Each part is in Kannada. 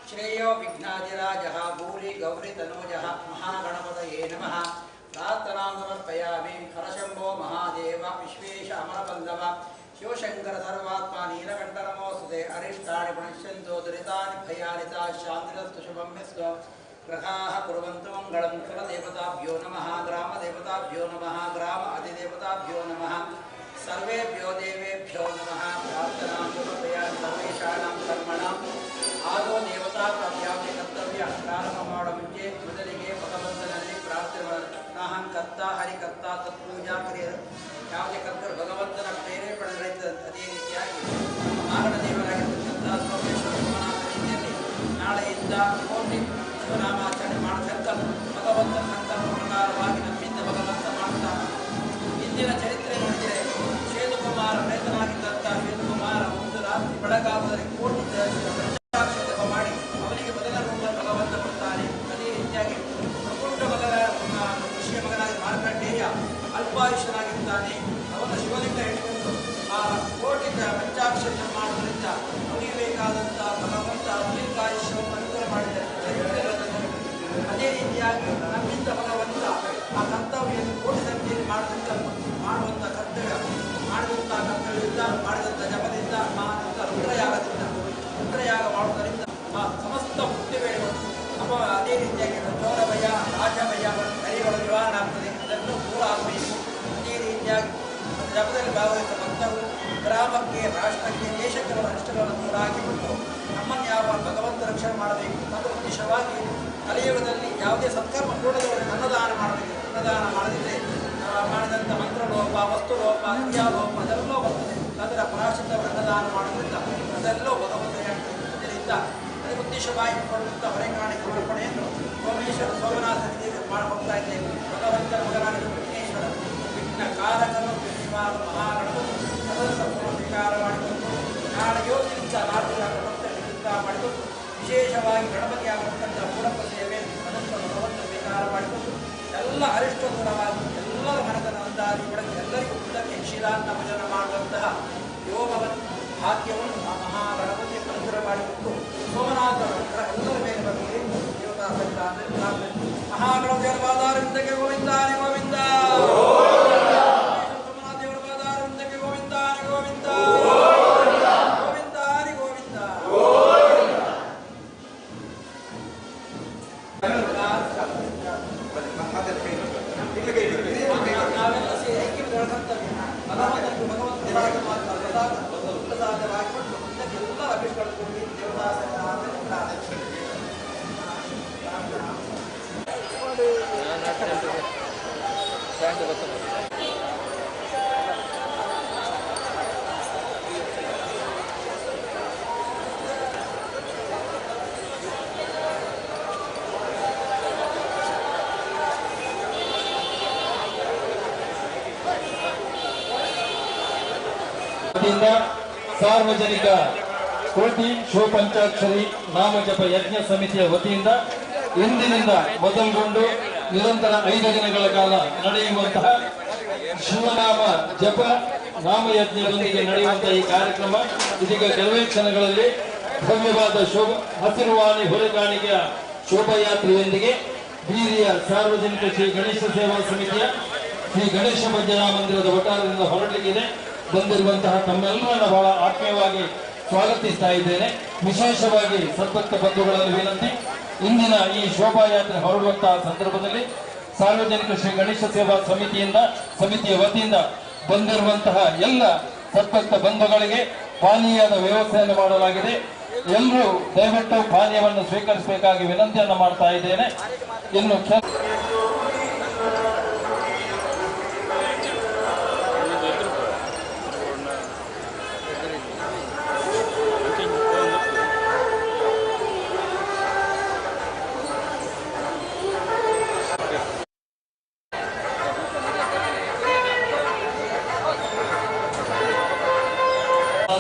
श्रेयो विघ्नादिराजः भूरि गौरी तनूजः महागणपतये नमः प्रार्थनां समर्पयामि। हरशम्भो महादेव विश्वेश अमरबन्धव शिवशंकर सर्वात्मा नीलकण्ठ नमोस्तुते। अरिष्टानि प्रणश्यन्तो दुरितानि भयानि शान्तिरस्तु शुभं यस्तु ग्रहाः कुर्वन्तु मङ्गलं। कुलदेवताभ्यो नमः, ग्रामदेवताभ्यो नमः, ग्राम अधिदेवताभ्यो नमः, सर्वेभ्यो देवेभ्यो नमः। प्रार्थनां समर्पयामि। सर्वेषां कर्मणां आदो देवता प्राप्यावधि कर्तव्य प्रारंभ ಮಾಡೋ ಮುಂಚೆ ಮೊದಲಿಗೆ ಭಗವಂತನಲ್ಲಿ ಪ್ರಾರ್ಥನೆ ನಾಹಂ ಕರ್ತ ಹರಿಕರ್ತ ತತ್ಪೂಜಾ ಕ್ರಿಯರು ಯಾವುದೇ ಕರ್ತರು ಭಗವಂತನ ಪ್ರೇರೇಪಣೆ ನಡೆಯುತ್ತದೆ. ಅದೇ ರೀತಿಯಾಗಿ ನಮ್ಮ ನಾಗರ ದೇವರಾಗಿರ್ತಕ್ಕಂಥ ಸೋಮೇಶ್ವರ ಸೋಮನಾಥ ರೀತಿಯಲ್ಲಿ ನಾಳೆಯಿಂದ ಕೋಟಿ ಶಿವನಾಮಾಚರಣೆ ಮಾಡತಕ್ಕ ಭಗವಂತನ ಸಂಕಲ್ಪ ಪ್ರಕಾರವಾಗಿ ನಮ್ಮಿಂದ ಭಗವಂತ ಮಾಡ್ತಾನೆ. ಇಂದಿನ ಚರಿತ್ರೆ ನೋಡಿದರೆ ಶ್ವೇತಕುಮಾರ ಪ್ರೇತನಾಗಿದ್ದಂಥ ಶ್ವೇತಕುಮಾರ ಒಂದು ರಾತ್ರಿ ಬೆಳಗಾವದಲ್ಲಿ ಕೋಟಿ ಮಾಡಿ ಅವನಿಗೆ ಮೊದಲ ರೂಪವನ್ನು ಭಗವಂತ ಕೊಡ್ತಾನೆ. ಅದೇ ರೀತಿಯಾಗಿ ಪ್ರಪುಂಡ ಋಷಿಯ ಮಗನಾಗಿ ಮಾರ್ಕಂಡೇಯ ಅಲ್ಪಾಯುಷ್ಯನಾಗಿರ್ತಾನೆ. ಅವನ ಶಿವಲಿಂಗ ಇಟ್ಕೊಂಡು ಆ ಕೋಟಿ ಪಂಚಾಕ್ಷರ ಮಾಡುವುದರಿಂದ ಅವನಿಗೆ ಬೇಕಾದಂಥ ಭಗವಂತ ದೀರ್ಘಾಯುಷ್ಯವನ್ನು ಅನುಗ್ರಹ ಮಾಡಿದ್ದಾರೆ. ಅದೇ ರೀತಿಯಾಗಿ ನಮ್ಮಿಂದ ಭಗವಂತ ಆ ಕರ್ತವ್ಯವನ್ನು ಕೋಟಿ ಸಂಖ್ಯೆಯಲ್ಲಿ ಮಾಡುವಂಥ ಕರ್ತವ್ಯದಿಂದ ಮಾಡಿದಂಥ ಜಪದಿಂದ ಮಾಡಿದಂಥ ರುದ್ರಯಾಗ ಮಾಡುವುದರಿಂದ ಆ ಸಮಸ್ತ ಮುಕ್ತಿಗಳು ಅಥವಾ ಅದೇ ರೀತಿಯಾಗಿ ಚೋರಭಯ ರಾಜಭಯ ಕರಿಗಳು ನಿವಾರಣೆ ಆಗ್ತದೆ. ಅದನ್ನು ದೂರ ಆಗಬೇಕು. ಅದೇ ರೀತಿಯಾಗಿ ಜಪದಲ್ಲಿ ಭಾಗವಹಿಸಿದ ಭಕ್ತರು ಗ್ರಾಮಕ್ಕೆ, ರಾಷ್ಟ್ರಕ್ಕೆ, ದೇಶಕ್ಕೆ ಅನಿಷ್ಟಗಳನ್ನು ದೂರ ಆಗಿಬಿಟ್ಟು ನಮ್ಮನ್ನು ಯಾವ ಭಗವಂತ ರಕ್ಷಣೆ ಮಾಡಬೇಕು. ಮತ್ತು ವಿಶೇಷವಾಗಿ ಕಲಿಯುಗದಲ್ಲಿ ಯಾವುದೇ ಸತ್ಕರ್ಮ ಕೂಡದವರಿಗೆ ಅನ್ನದಾನ ಮಾಡಬೇಕು. ಅನ್ನದಾನ ಮಾಡದಿದ್ದರೆ ಮಾಡಿದಂಥ ಮಂತ್ರಲೋಪ, ವಸ್ತುಲೋಪ, ಕ್ರಿಯಾಲೋಪ ಅದೆಲ್ಲೋ ಬರ್ತದೆ. ಅದರ ಪರಾಶಿತವರು ಅನ್ನದಾನ ಮಾಡುವುದರಿಂದ ಅದೆಲ್ಲೋ ಭಗವಂತ ಇದರಿಂದ ಅದಕ್ಕೆ ಉದ್ದೇಶವಾಗಿ ಕೊಡುವಂಥ ಹೊರೆಕಾಣಿ ಸಮರ್ಪಣೆಯನ್ನು ಸೋಮೇಶ್ವರ ಸೋಮನಾಥನಿಗೆ ಹೋಗ್ತಾ ಇದ್ದೇವೆ. ಭಗವಂತನ ಮಗನಾಗಿರುವ ವಿಘ್ನೇಶ್ವರ ವಿಘ್ನ ಕಾರಕನು ವಿಘ್ನವಾದ ಮಹಾಗಣಪತಿ ಅದರ ಸಂಪೂರ್ಣ ಸ್ವೀಕಾರ ಮಾಡಿಕೊಂಡು ನಾಳೆ ಯೋಗದಿಂದ ರಾತ್ರಿ ಮಾಡಿಕೊಂಡು ವಿಶೇಷವಾಗಿ ಗಣಪತಿ ಆಗತಕ್ಕಂಥ ಮೂಢಪ್ಪ ಸೇವೆ ಅದನ್ನು ಭಗವಂತ ಸ್ವೀಕಾರ ಮಾಡಿಕೊಂಡು ಎಲ್ಲ ಅರಿಷ್ಟ ದೂರವಾಗಿ ಎಲ್ಲರ ಮನದ ಅಂದಾಜು ಒಳಗೆ ಎಲ್ಲರಿಗೂ ಮುಂದಕ್ಕೆ ಶಿಲಾನ್ನ ಭಜನ ಮಾಡುವಂತಹ ಯೋಗವನ್ನು ಭಾಗ್ಯವನ್ನು ಆ ಮಹಾಗಣಪತಿ ಅನುಗ್ರಹ ಮಾಡಿಕೊಂಡು ಸೋಮನಾಥ ಎಲ್ಲರ ಮೇಲೆ ಬರಲಿ. ದೇವತಾ ಸಹಿತ ಮಹಾಗಣಪತಿ ದೇವರ ಪಾದಾರವಿಂದಕ್ಕೆ ಗೋವಿಂದಾನಿ ಗೋವಿಂದ. ಸೋಮನಾಥ ದೇವರ ಪಾದಾರವಿಂದಕ್ಕೆ ಗೋವಿಂದಾನಿ ಗೋವಿಂದ. ಗೋವಿಂದಾನಿ ಗೋವಿಂದ. ನಾವೆಲ್ಲ ಸೇರಿ ಐಕ್ಯಗಳ ಕರ್ತವ್ಯ ಭಗವಂತರಾಗಿಕೊಂಡು ಮುಂದಕ್ಕೆ ಎಲ್ಲ ಅಭಿಷ್ಕರಿಸಿಕೊಂಡು ದೇವತಾ ಸಾರ್ವಜನಿಕ ಕೋಟಿ ಶಿವಪಂಚಾಕ್ಷರಿ ನಾಮಜಪ ಯಜ್ಞ ಸಮಿತಿಯ ವತಿಯಿಂದ ಇಂದಿನಿಂದ ಮೊದಲುಗೊಂಡು ನಿರಂತರ 5 ದಿನಗಳ ಕಾಲ ನಡೆಯುವಂತಹ ಶಿವನಾಮ ಜಪ ನಾಮಯಜ್ಞದೊಂದಿಗೆ ನಡೆಯುವಂತಹ ಈ ಕಾರ್ಯಕ್ರಮ ಇದೀಗ ಕೆಲವೇ ಕ್ಷಣಗಳಲ್ಲಿ ಭವ್ಯವಾದ ಹಸಿರುವಾಣಿ ಹೊರೆಕಾಣಿಕೆಯ ಶೋಭಾಯಾತ್ರೆಯೊಂದಿಗೆ ಬೀರಿಯ ಸಾರ್ವಜನಿಕ ಶ್ರೀ ಗಣೇಶ ಸೇವಾ ಸಮಿತಿಯ ಶ್ರೀ ಗಣೇಶ ಭಜನಾ ಮಂದಿರದ ವಟಾರದಿಂದ ಹೊರಡಲಿಕ್ಕಿದೆ. ಬಂದಿರುವಂತಹ ತಮ್ಮೆಲ್ಲರನ್ನ ಬಹಳ ಆತ್ಮೀಯವಾಗಿ ಸ್ವಾಗತಿಸ್ತಾ ಇದ್ದೇನೆ. ವಿಶೇಷವಾಗಿ ಸದ್ಭಕ್ತ ಬಂಧುಗಳಲ್ಲಿ ವಿನಂತಿ, ಇಂದಿನ ಈ ಶೋಭಾಯಾತ್ರೆ ಹೊರಡುವಂತಹ ಸಂದರ್ಭದಲ್ಲಿ ಸಾರ್ವಜನಿಕ ಶ್ರೀ ಗಣೇಶ ಸೇವಾ ಸಮಿತಿಯ ವತಿಯಿಂದ ಬಂದಿರುವಂತಹ ಎಲ್ಲ ಸದ್ಭಕ್ತ ಬಂಧುಗಳಿಗೆ ಪಾನೀಯದ ವ್ಯವಸ್ಥೆಯನ್ನು ಮಾಡಲಾಗಿದೆ. ಎಲ್ಲರೂ ದಯವಿಟ್ಟು ಪಾನೀಯವನ್ನು ಸ್ವೀಕರಿಸಬೇಕಾಗಿ ವಿನಂತಿಯನ್ನು ಮಾಡ್ತಾ ಇದ್ದೇನೆ. ಇನ್ನು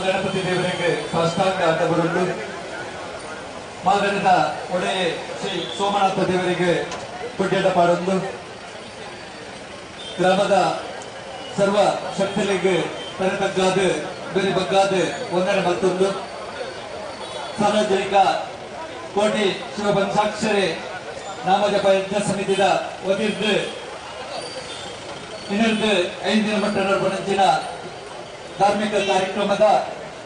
ಗಣಪತಿ ದೇವರಿಗೆ ಸಾಷ್ಟಾಂಗ ತಗೊಂಡು ಮಾದರಿದ ಒಡೆಯ ಶ್ರೀ ಸೋಮನಾಥ ದೇವರಿಗೆ ಪುಡ್ಯಟ ಪಾಡೊಂದು ಗ್ರಾಮದ ಸರ್ವ ಶಕ್ತಿಗಳಿಗೆ ತರತಗ್ಗಾದ ಬೇರೆ ಬಗ್ಗಾದ ಒಂದರ ಮತ್ತೊಂದು ಸಾರ್ವಜನಿಕ ಕೋಟಿ ಶಿವಪಂಚಾಕ್ಷರಿ ನಾಮಜಪ ಯಜ್ಞ ಸಮಿತಿಯ ವತಿಯಿಂದ ಇನ್ನೊಂದು 5 ದಿನ ಮಟ್ಟ ನಡೆದ ಧಾರ್ಮಿಕ ಕಾರ್ಯಕ್ರಮದ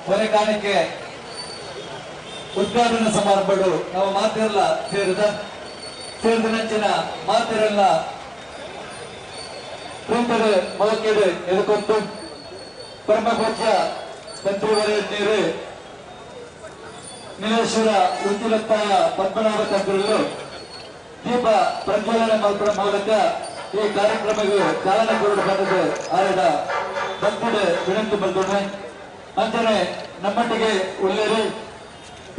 ಹೊರೆಕಾಣಿಕೆ ಉದ್ಘಾಟನಾ ಸಮಾರಂಭಗಳು ನಾವು ಮಾತೆಲ್ಲ ಸೇರಿದ ಮಾತೆಲ್ಲ ಪ್ರಿಂಟರ್ ಮೊಳಕೆದು ಎದುಕೊಂಡು ಪರಮಪೂಜ್ಯ ಮಂತ್ರಿವರ ನೀರು ನೀಲೇಶ್ವರ ಉಂಚಿಲತ್ತಾಯ ಪದ್ಮನಾಭ ತಂತ್ರಗಳು ದೀಪ ಪ್ರಜ್ವಲನೆ ಮೂಲಕ ಈ ಕಾರ್ಯಕ್ರಮಕ್ಕೆ ಚಾಲನೆ ಕೊಡಬೇಕಾದ ಆದ ಭಕ್ತರ ವಿನಂತಿ ಬಂದೊಮ್ಮೆ ಅಂತಾನೆ ನಮ್ಮೊಟ್ಟಿಗೆ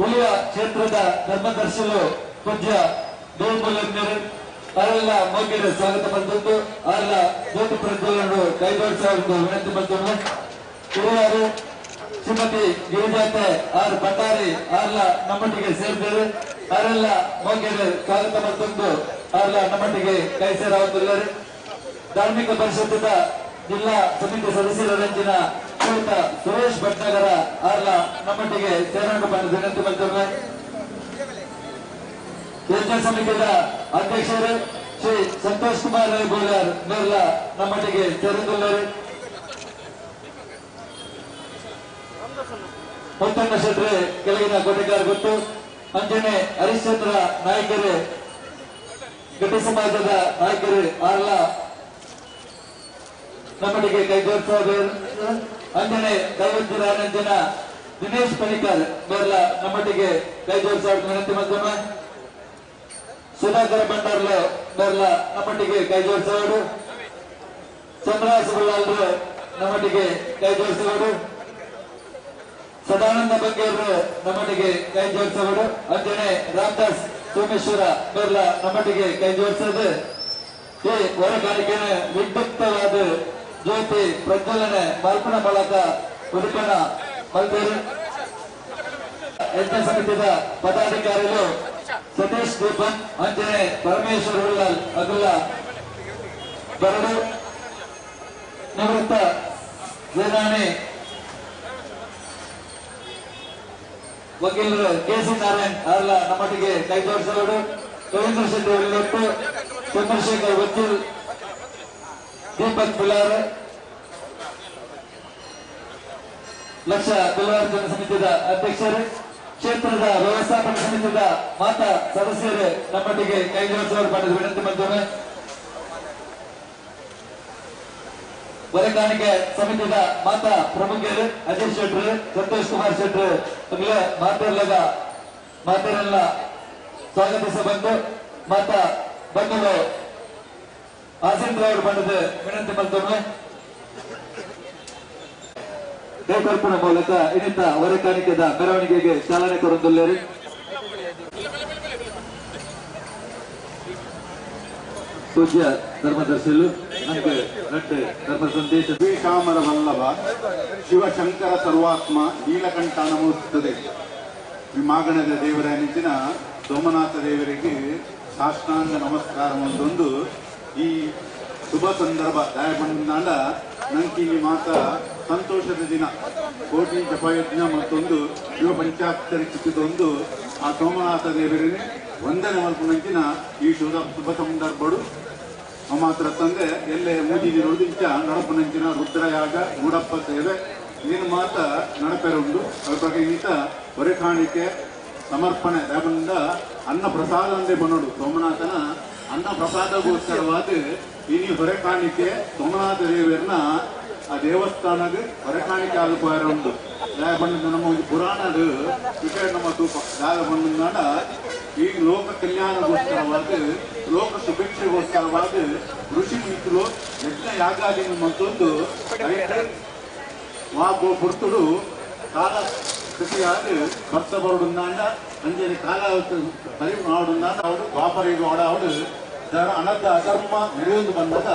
ಉಳಿಯ ಕ್ಷೇತ್ರದ ಧರ್ಮದರ್ಶಿಗಳು ಪೂಜ್ಯ ದೇವಮೂಲಜ್ಞರು ಅವರೆಲ್ಲ ಮೋಗಿರ ಸ್ವಾಗತ ಬಂದದ್ದು ಅವರೆಲ್ಲ ಜ್ಯೋತಿ ಪ್ರಜ್ವಲನ್ನು ಕೈಗೊಳಿಸುವ ವಿನಂತಿ ಬಂದೊಮ್ಮೆ ಹಿರಿಯರು ಶ್ರೀಮತಿ ಗಿರಿಜಾತೆ ಆರ್ ಭಟ್ಟಾರಿ ಅವರೆಲ್ಲ ನಮ್ಮೊಟ್ಟಿಗೆ ಸೇರಿದರು. ಅವರೆಲ್ಲ ಮೋಗಿರ ಸ್ವಾಗತ ಬಂದದ್ದು ಅವರೆಲ್ಲ ನಮ್ಮೊಟ್ಟಿಗೆ ಕೈ ಸೇರಾಗುತ್ತಿದ್ದಾರೆ. ಧಾರ್ಮಿಕ ಪರಿಷತ್ತಿನ ಜಿಲ್ಲಾ ಸಮಿತಿ ಸದಸ್ಯರ ರಂಜಿನ ಶ್ರೀಯುತ ಸುರೇಶ್ ಭಟ್ನಗರ ಅವರ ನಮ್ಮೊಟ್ಟಿಗೆ ಸೇರಲು ಬಂದ ವಿನಂತಿ ಬಂದಿವೆ. ಯಜ್ಞ ಸಮಿತಿಯ ಅಧ್ಯಕ್ಷರು ಶ್ರೀ ಸಂತೋಷ್ ಕುಮಾರ್ ಗೋಲರ್ ಅವರೆಲ್ಲ ನಮ್ಮೊಟ್ಟಿಗೆ ಸೇರಿದ್ದಾರೆ. ಮುತ್ತಣ್ಣ ಶೆಟ್ರೆ ಕೆಳಗಿನ ಕೋಟೆಗಾರ ಗೊತ್ತು ಅಂಜನೆ ಹರಿಶ್ಚಂದ್ರ ನಾಯಕರು ಗಟ್ಟಿ ಸಮಾಜದ ನಾಯಕರು ಅವರೆಲ್ಲ ನಮ್ಮೊಟ್ಟಿಗೆ ಕೈ ಜೋಡಿಸುವ ಅಂಜನೆ ದೈವಜ್ಞಾನಂಜನ ದಿನೇಶ್ ಪಣಿಕರ್ ಅವರೆಲ್ಲ ನಮ್ಮೊಟ್ಟಿಗೆ ಕೈ ಜೋಡಿಸುವ ವಿನಂತಿ ಮತ್ತೊಮ್ಮೆ. ಸುಧಾಕರ ಭಂಡಾರ್ಲು ಅವರೆಲ್ಲ ನಮ್ಮೊಟ್ಟಿಗೆ ಕೈ ಜೋಡಿಸುವವರು. ಚಂದ್ರಹಾಸ ಬಳ್ಳಾಲ್ರು ನಮ್ಮೊಟ್ಟಿಗೆ ಕೈ ಜೋಡಿಸುವವರು. ಸದಾನಂದ ಬಂಗೇರು ನಮ್ಮೊಟ್ಟಿಗೆ ಕೈ ಜೋಡಿಸುವವರು. ಅಂಜನೆ ರಾಮದಾಸ್ ಸೋಮೇಶ್ವರ ಅವರೆಲ್ಲ ನಮ್ಮೊಟ್ಟಿಗೆ ಕೈ ಜೋಡಿಸೋದು. ಈ ಹೊರಗಾರಿಕೆಯ ವಿದ್ಯುಕ್ತವಾದ ಜ್ಯೋತಿ ಪ್ರಜ್ವಲನೆ ಮಾಲ್ಪನ ಮೂಲಕ ಉಡುಪನ ಮಲ್ಪೇರು ಯಜ್ಞ ಸಮಿತಿಯ ಪದಾಧಿಕಾರಿಗಳು ಸತೀಶ್ ದೀಪನ್ ಅಂಜನೆ ಪರಮೇಶ್ವರ್ ಉಳ್ಳಾಲ್ ಅಗುಲ್ಲ ಬರಡು ನಿವೃತ್ತ ಸೇನಾನಿ ವಕೀಲರು ಕೆಸಿ ನಾರಾಯಣ್ ಅವರೆಲ್ಲ ನಮ್ಮೊಟ್ಟಿಗೆ ಕೈ ಜೋಡಿಸುವರು. ರವೀಂದ್ರ ಶೆಟ್ಟಿ ಒಳ್ಳೆಟ್ಟು ಚಂದ್ರಶೇಖರ್ ವಕೀಲ್ ದೀಪಕ್ ಬಿಲಾರ್ ಲಕ್ಷ ಬಿಲ್ವಾರ್ಜನ ಸಮಿತಿಯ ಅಧ್ಯಕ್ಷರು ಕ್ಷೇತ್ರದ ವ್ಯವಸ್ಥಾಪಕ ಸಮಿತಿಯ ಮಾತಾ ಸದಸ್ಯರು ನಮ್ಮೊಟ್ಟಿಗೆ ಕೈ ಜೋಡಿಸುವರು ಪಡೆದ ವಿನಂತಿ ಬಂದೊಮ್ಮೆ. ಹೊರೆಕಾಣಿಕೆ ಸಮಿತಿಯ ಮಾತಾ ಪ್ರಮುಖರು ಅಜಯ್ ಶೆಟ್ರು ಸಂತೋಷ್ ಕುಮಾರ್ ಶೆಟ್ರು ಮಾತೆಲ್ಲ ಸ್ವಾಗತಿಸ ಬಂದು ಮಾತಾ ಬಂಧುಗಳು ಆಸೀನ್ ಅವರು ಬಂದದ ವಿನಂತಿ ಬಂದೊಮ್ಮೆ. ಕೈಕಲ್ಪನ ಮೂಲಕ ಇನ್ನಿತ ಹೊರೆಕಾಣಿಕೆದ ಮೆರವಣಿಗೆಗೆ ಚಾಲನೆ ಕೊಡುತ್ತಿದ್ದಾರೆ. ಪೂಜ್ಯ ಧರ್ಮದರ್ಶಿಗಳು ನನಗೆ ಧರ್ಮ ಸಂದೇಶ ಶ್ರೀಕಾಮರ ವಲ್ಲಭ ಶಿವಶಂಕರ ಸರ್ವಾತ್ಮ ನೀಲಕಂಠ ನಮೋಸ್ತುದೆ. ವಿಮಾಗಣದ ದೇವರ ನೆಚ್ಚಿನ ಸೋಮನಾಥ ದೇವರಿಗೆ ಸಾಷ್ಟಾಂಗ ನಮಸ್ಕಾರ ಅಂತಂದು ಈ ಶುಭ ಸಂದರ್ಭ ದಯಪಂಡ ನಂಗೆ ಈ ಮಾತ ಸಂತೋಷದ ದಿನ ಕೋಟಿ ಜಪಯಜ್ಞ ಮತ್ತೊಂದು ಶಿವ ಪಂಚಾಕ್ಷರಿ ಚಿತ್ತಿದೊಂದು ಆ ಸೋಮನಾಥ ದೇವರಿಗೆ ವಂದನೆ ಮಲ್ಪನಂಚಿನ ಈ ಶುಭ ಸಂದರ್ಭಡು ಮಾತ್ರ ತಂದೆ ಎಲ್ಲೇ ಮೂಜಿದಿರುವುದು ಇಂಚ ನಡಪನಂಚಿನ ರುದ್ರಯಾಗ ಮೂಡಪ್ಪ ಸೇವೆ ನೀನು ಮಾತ ನಡಪೆರುಂಡು ಅದ್ರ ಬಗ್ಗೆ ಈತ ಹೊರೆ ಕಾಣಿಕೆ ಸಮರ್ಪಣೆ ದಯದಿಂದ ಅನ್ನ ಪ್ರಸಾದ ಅಂದೇ ಬನ್ನೋಡು ಸೋಮನಾಥನ ಅನ್ನ ಪ್ರಸಾದಗೋಸ್ಕರವಾದ ಇನಿ ಹೊರೆ ಕಾಣಿಕೆ ಸೋಮನಾಥ ದೇವರನ್ನ ಆ ದೇವಸ್ಥಾನದ ಹೊರೆ ಕಾಣಿಕೆ ಆಗುವ ಉಂಟು ದಯ ಬಂದ ನಮ್ಮ ಒಂದು ಪುರಾಣದ ವಿಷಯ ನಮ್ಮ ತೂಪ ದಾಗ ಬಂದ ಈ ಲೋಕ ಕಲ್ಯಾಣಗೋಸ್ಕರವಾದ ಲೋಕ ಸುಭಿಕ್ಷೆಗೋಸ್ಕರವಾದ ಋಷಿ ಮಿತ್ರರು ಯಜ್ಞ ಯಾಗಾದಿ ಮತ್ತೊಂದು ವಾಗೋ ಪುರ್ತುಡು ಕಾಲ ಸ್ಥಿತಿಯಾದ ಭಕ್ತ ಬರುಡುಂದಾಂಡ ಅಂಜನೆ ಕಾಲ ಸರಿ ಮಾಡುಂದಾಂಡ ಅವರು ದ್ವಾಪರಿಗೆ ಓಡಾಡು ಅನರ್ಥ ಅಧರ್ಮ ನಡೆಯುವುದು ಬಂದಾಗ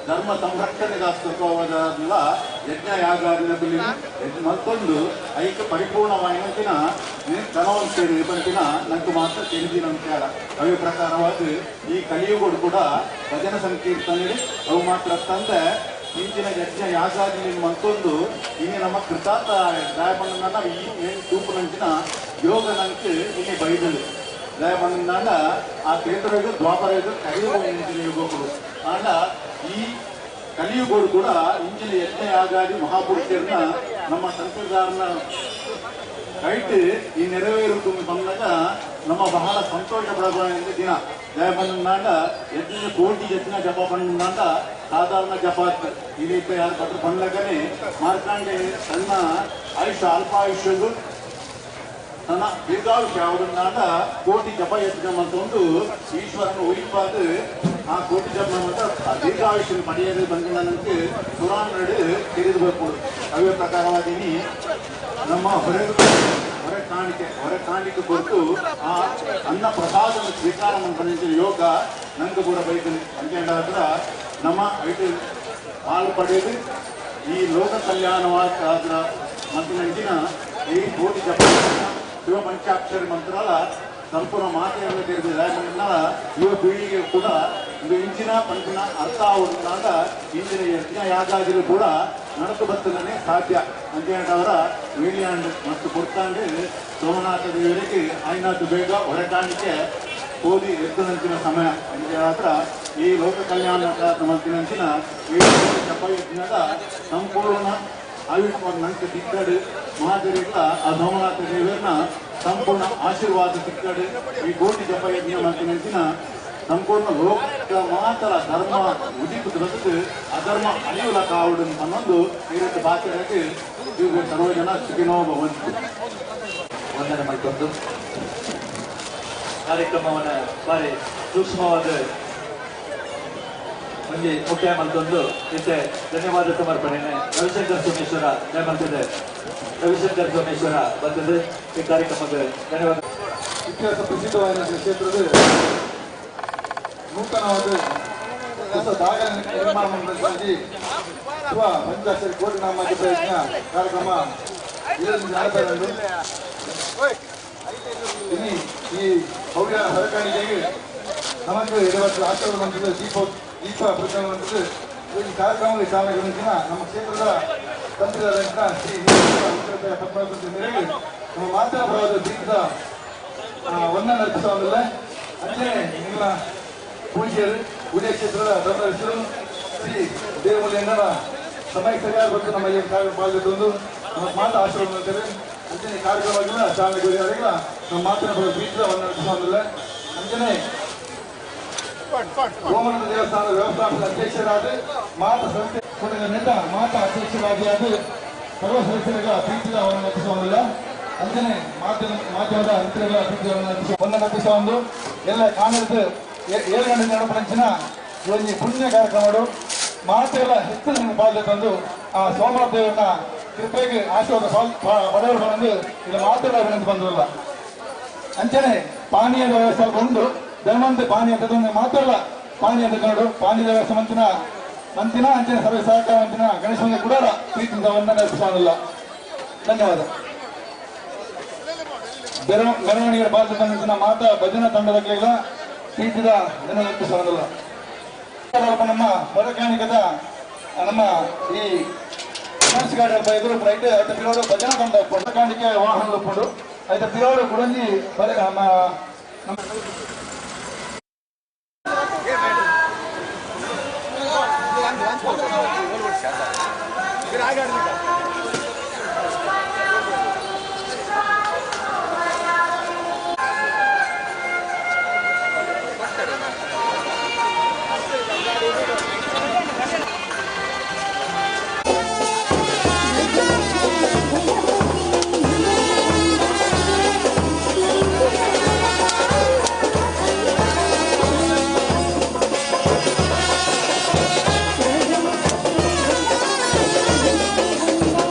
ಧರ್ಮ ಸಂರಕ್ಷಣೆಗಾಸ್ಕರವಾದ ಯಜ್ಞ ಯಾಗಾದಿನ ಮತ್ತೊಂದು ಐಕ ಪರಿಪೂರ್ಣವಾಯಿನ ಕನವನ್ನು ಸೇರಿ ಬಂತಿನ ನಂಗೆ ಮಾತ್ರ ತಿಳಿದಿನ ವಿಚಾರ ಅದೇ ಪ್ರಕಾರವಾದ ಈ ಕಲಿಯುಗೋಡು ಕೂಡ ಭಜನ ಸಂಕೀರ್ತನೆ ಅವು ಮಾತ್ರ ತಂದೆ ಇಂಚಿನ ಯಜ್ಞ ಯಾಗಾದಿ ಮತ್ತೊಂದು ಇನ್ನು ನಮ್ಮ ಕೃತಾರ್ಥ ದಯಪಂಡ ಈ ಏನು ತೂಪುನಂಚಿನ ಯೋಗ ನಂಗೆ ಇನ್ನೇ ಬೈದಲು ದಯಪಂಡ ಆ ಕ್ಷೇತ್ರಗಳು ದ್ವಾಪರಗಳು ಕಲಿಯುಗ ಯುಗಗಳು ಆಂಡ ಈ ಕಲಿಯುಗೋಡು ಕೂಡ ಇಂಚಿನ ಯಜ್ಞ ಯಾಗಾದಿ ಮಹಾಪುರುಷರನ್ನ ನಮ್ಮ ಸಂಪ್ರದಾಯನ ಕೈಟ್ ಈ ನೆರವೇರುವುದು ಬಂದಾಗ ನಮ್ಮ ಬಹಳ ಸಂತೋಷ ಪಡುವ ದಿನ ದಯಪಂಡ ಯಜ್ಞ ಕೋಟಿ ಯಜ್ಞ ಜಪ ಪಂಡ ಸಾಧಾರಣ ಜಪ ಈ ರೀತಿ ಯಾರು ಪತ್ರ ಬಂದಾಗನೇ ಮಾರ್ಕಾಂಡೆ ತನ್ನ ಆಯುಷ್ಯ ಅಲ್ಪಾಯುಷ್ಯಗಳು ನನ್ನ ದೀರ್ಘಾಯುಷ್ಯ ಯಾವುದನ್ನಾದ ಕೋಟಿ ಜಪ ಯಜ್ಞ ಮತ್ತೊಂದು ಈಶ್ವರನ ಉಯಿಪಾದ ಆ ಕೋಟಿ ಜಪ ಅಂತ ದೀರ್ಘಾಯುಷ್ಯ ಪಡೆಯಲು ಬಂದ ನನಗೆ ಪುರಾಣ ತಿಳಿದು ಬರ್ಬೋದು ಅವೇ ಪ್ರಕಾರವಾಗಿ ನಮ್ಮ ಹೊರೆ ಕಾಣಿಕೆ ಕೊಟ್ಟು ಆ ಅನ್ನ ಪ್ರಸಾದ ಸ್ವೀಕಾರ ಮಾಡಿದ ಯೋಗ ನಂಗೆ ಕೂಡ ಬೈತೀನಿ ಅಂಕೇಂದ್ರ ನಮ್ಮ ಐಟಿ ಹಾಲು ಪಡೆದು ಈ ಲೋಕ ಕಲ್ಯಾಣವಾದ ಮತ್ತು ನಂಚಿನ ಈ ಕೋಟಿ ಜಪ ಶಿವ ಪಂಚಾಕ್ಷರಿ ಮಂತ್ರಾಲ ಸಂಪೂರ್ಣ ಮಾತೆಯನ್ನು ತಿಳಿದಿದೆ ಯುವ ಪೀಳಿಗೆ ಕೂಡ ಇದು ಇಂಚಿನ ಪಂಚಿನ ಅರ್ಥ ಆಗುವುದಾದ ಇಂಚಿನ ಯಜ್ಞ ಯಾಗಾದಿಗಳು ಕೂಡ ನಡೆದು ಬರ್ತದನೆ ಸಾಧ್ಯ ಅಂತೇಳವರ ವೀಳ್ಯಾಂಡ್ ಮತ್ತು ಕೊಡ್ತಾಂಡು ಸೋಮನಾಥ ದೇವರಿಗೆ ಆಯ್ನಾತು ಬೇಗ ಹೊರಕಾಣಿಕೆ ಓದಿ ಎದ್ದುನಂಚಿನ ಸಮಯ ಅಂತ ಈ ಲೋಕ ಕಲ್ಯಾಣ ಮಂತ್ರಿನಂಚಿನ ಈ ಜಪ ಯಜ್ಞದ ಸಂಪೂರ್ಣ ಆಯುಷ್ಮಾನ್ ನಂಗೆ ತಿಕ್ಕಡು ಮಹಾದೇವಿಗಳ ಆ ಸೋಮನಾಥ ದೇವರನ್ನ ಸಂಪೂರ್ಣ ಆಶೀರ್ವಾದ ತಿಕ್ಕಡು ಈ ಕೋಟಿ ಜಪ ಯಜ್ಞ ಮಂತ್ರಿನಂಚಿನ ಸಂಪೂರ್ಣ ಲೋಕ ಮಾತ್ರ ಧರ್ಮ ಉದಿಪು ಅಧರ್ಮ ಅಳಿಯುಲ ಕಾವುಡು ಅನ್ನೊಂದು ಈ ರೀತಿ ಭಾಷೆಯಾಗಿ ಇವು ಸರ್ವ ಜನ ಸುಖಿನೋ ಭವಂತು. ವಂದನೆ ಮತ್ತೊಂದು ಕಾರ್ಯಕ್ರಮವನ್ನು ಬಾರಿ ಸೂಕ್ಷ್ಮವಾದ ಒಂದು ಮುಖ್ಯ ಮತ್ತೊಂದು ಇತ್ತೆ ಧನ್ಯವಾದ ಸಮರ್ಪಣೆನೆ ರವಿಶಂಕರ್ ಸೋಮೇಶ್ವರ ನೇಮಂತಿದೆ. ರವಿಶಂಕರ್ ಸೋಮೇಶ್ವರ ಬಂದಿದೆ ಈ ಕಾರ್ಯಕ್ರಮಕ್ಕೆ ಧನ್ಯವಾದ. ಇತಿಹಾಸ ಪ್ರಸಿದ್ಧವಾದ ಕ್ಷೇತ್ರದ ನೂತನವಾದ ಹೊಸ ದಾಖಲೆ ನಿರ್ಮಾಣ ಮಂಡಲವಾಗಿ ಶಿವ ಪಂಚಾಕ್ಷರಿ ಕೋಟಿ ನಾಮ ಪ್ರಯತ್ನ ಕಾರ್ಯಕ್ರಮ ನಡೆದಂದು ಈ ಭವ್ಯ ಹೊರಕಾಣಿಕೆಗೆ ನಮಗೆ 20 ಆಚರಣೆ ಮಂತ್ರದ ದೀಪ ಪ್ರಜ್ವಲನ ಮಂತ್ರದ ಈ ಕಾರ್ಯಕ್ರಮಕ್ಕೆ ಚಾಲನೆ ಗಮನಿಸಿನ ನಮ್ಮ ಕ್ಷೇತ್ರದ ತಂತ್ರಿಯಾದಂಥ ಶ್ರೀ ಪದ್ಮಾವತಿ ಮೇರೆಗೆ ನಮ್ಮ ಮಾತೃಭಾವದ ದೀಪದ ವಂದನೆ ಅರ್ಪಿಸುವುದಿಲ್ಲ. ಅಲ್ಲೇ ನಿಮ್ಮ ಪೂಜ್ಯರು ಉದಯ ಕ್ಷೇತ್ರದ ಧರ್ಮದರ್ಶಿಗಳು ಶ್ರೀ ದೇವಮೂಲ್ಯಣ್ಣರ ಸಮಯ ಸರಿಯಾಗಿ ಬಂದು ನಮ್ಮ ಈ ಕಾರ್ಯಕ್ರಮ ಪಾಲ್ಗೊಂಡು ನಮ್ಮ ಮಾತು ಆಶೀರ್ವಾದ ಮಾಡ್ತಾರೆ. ಅಂಜನೆ ಕಾರ್ಯಕ್ರಮಗಳ ಚಾಲನೆಗಳಿಗೆಲ್ಲ ನಮ್ಮ ಮಾತಿನ ದೀಪದ ವಂದನೆ ಅರ್ಪಿಸುವುದಿಲ್ಲ. ಅಂಜನೆ ಗೋಮನದ ದೇವಸ್ಥಾನದ ವ್ಯವಸ್ಥಾಪಕ ಅಧ್ಯಕ್ಷರಾದ ಮಾತಾ ಸಂಸ್ಥೆ ಮಾತಾ ಅಧ್ಯಕ್ಷರಾಗಿ ಅದು ಸರ್ವ ಸದಸ್ಯರಿಗ ಪ್ರೀತಿಯ ವಂದನೆ ಅರ್ಪಿಸುವುದಿಲ್ಲ. ಅಂಜನೆ ಮಾಧ್ಯಮದ ಮಿತ್ರಗಳ ಪ್ರೀತಿಯ ವಂದನೆ ಅರ್ಪಿಸುವುದು ಎಲ್ಲ ಕಾಂಗ್ರೆಸ್ 7 ಗಂಟೆ ನಡಪಂಚಿನ ಒಂದು ಪುಣ್ಯ ಕಾರ್ಯಕ್ರಮಗಳು ಮಾತೆಲ್ಲ ಹೆಚ್ಚು ಪಾಲ್ಗೆ ತಂದು ಆ ಸೋಮನಾಥ ದೇವರನ್ನ ಕೃಪೆಗೆ ಆಶೀರ್ವಾದ ಬಡವರು ಬಂದು ಇಲ್ಲಿ ಮಾತೆಲ್ಲ ವಿನಂತಿ ಬಂದಿಲ್ಲ. ಅಂಚನೆ ಪಾನೀಯದ ವ್ಯವಸ್ಥೆ ಒಂದು ಧರ್ಮಂತ ಪಾನೀಯ ಮಾತೆಲ್ಲ ಪಾನೀಯ ತಗೊಂಡು ಪಾನೀಯದ ವ್ಯವಸ್ಥೆ ಮಂತಿನ ಅಂತಿನ ಅಂಚಿನ ಸಭೆ ಸಹಕಾರ ಅಂತಿನ ಗಣೇಶನಿಗೆ ಕೂಡ ಪ್ರೀತಿಯಿಂದ ವಂದನೆ ಅರ್ಪಿಸೋದಿಲ್ಲ. ಧನ್ಯವಾದ. ಮೆರವಣಿಗೆ ಪಾಲ್ಗೊಂಡಿನ ಮಾತಾ ಭಜನಾ ತಂಡದ ಪ್ರೀತಿದ ಧನ್ಯವಾದ ಅರ್ಪಿಸೋದಿಲ್ಲ. ನಮ್ಮ ಹೊರಕಾಣಿಕದ ನಮ್ಮ ಈ ಫಿನಾನ್ಸ್ ಗಾರ್ಡ್ ಎದುರು ಐತೆ ಐತ ಪಿರೋಡು ಭಜನಾ ತಂಡ ಹೊರಕಾಣಿಕೆ ವಾಹನ ಒಪ್ಪಿಕೊಂಡು ಐತ ಪಿರೋಡು ಗುಡಂಜಿ ನಮ್ಮ Thank you.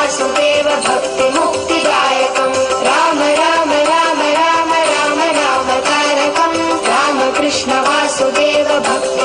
वासुदेव भक्ति मुक्तिदायकं राम राम राम राम राम राम तारकं राम कृष्ण वासुदेव भक्ति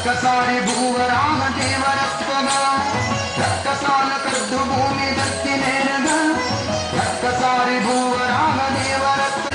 रक्कसारि भूवराह देवरत्वग रक्कसाल कर्धु भूमि दत्ति नेरग रक्कसारि भूवराह देवरत्व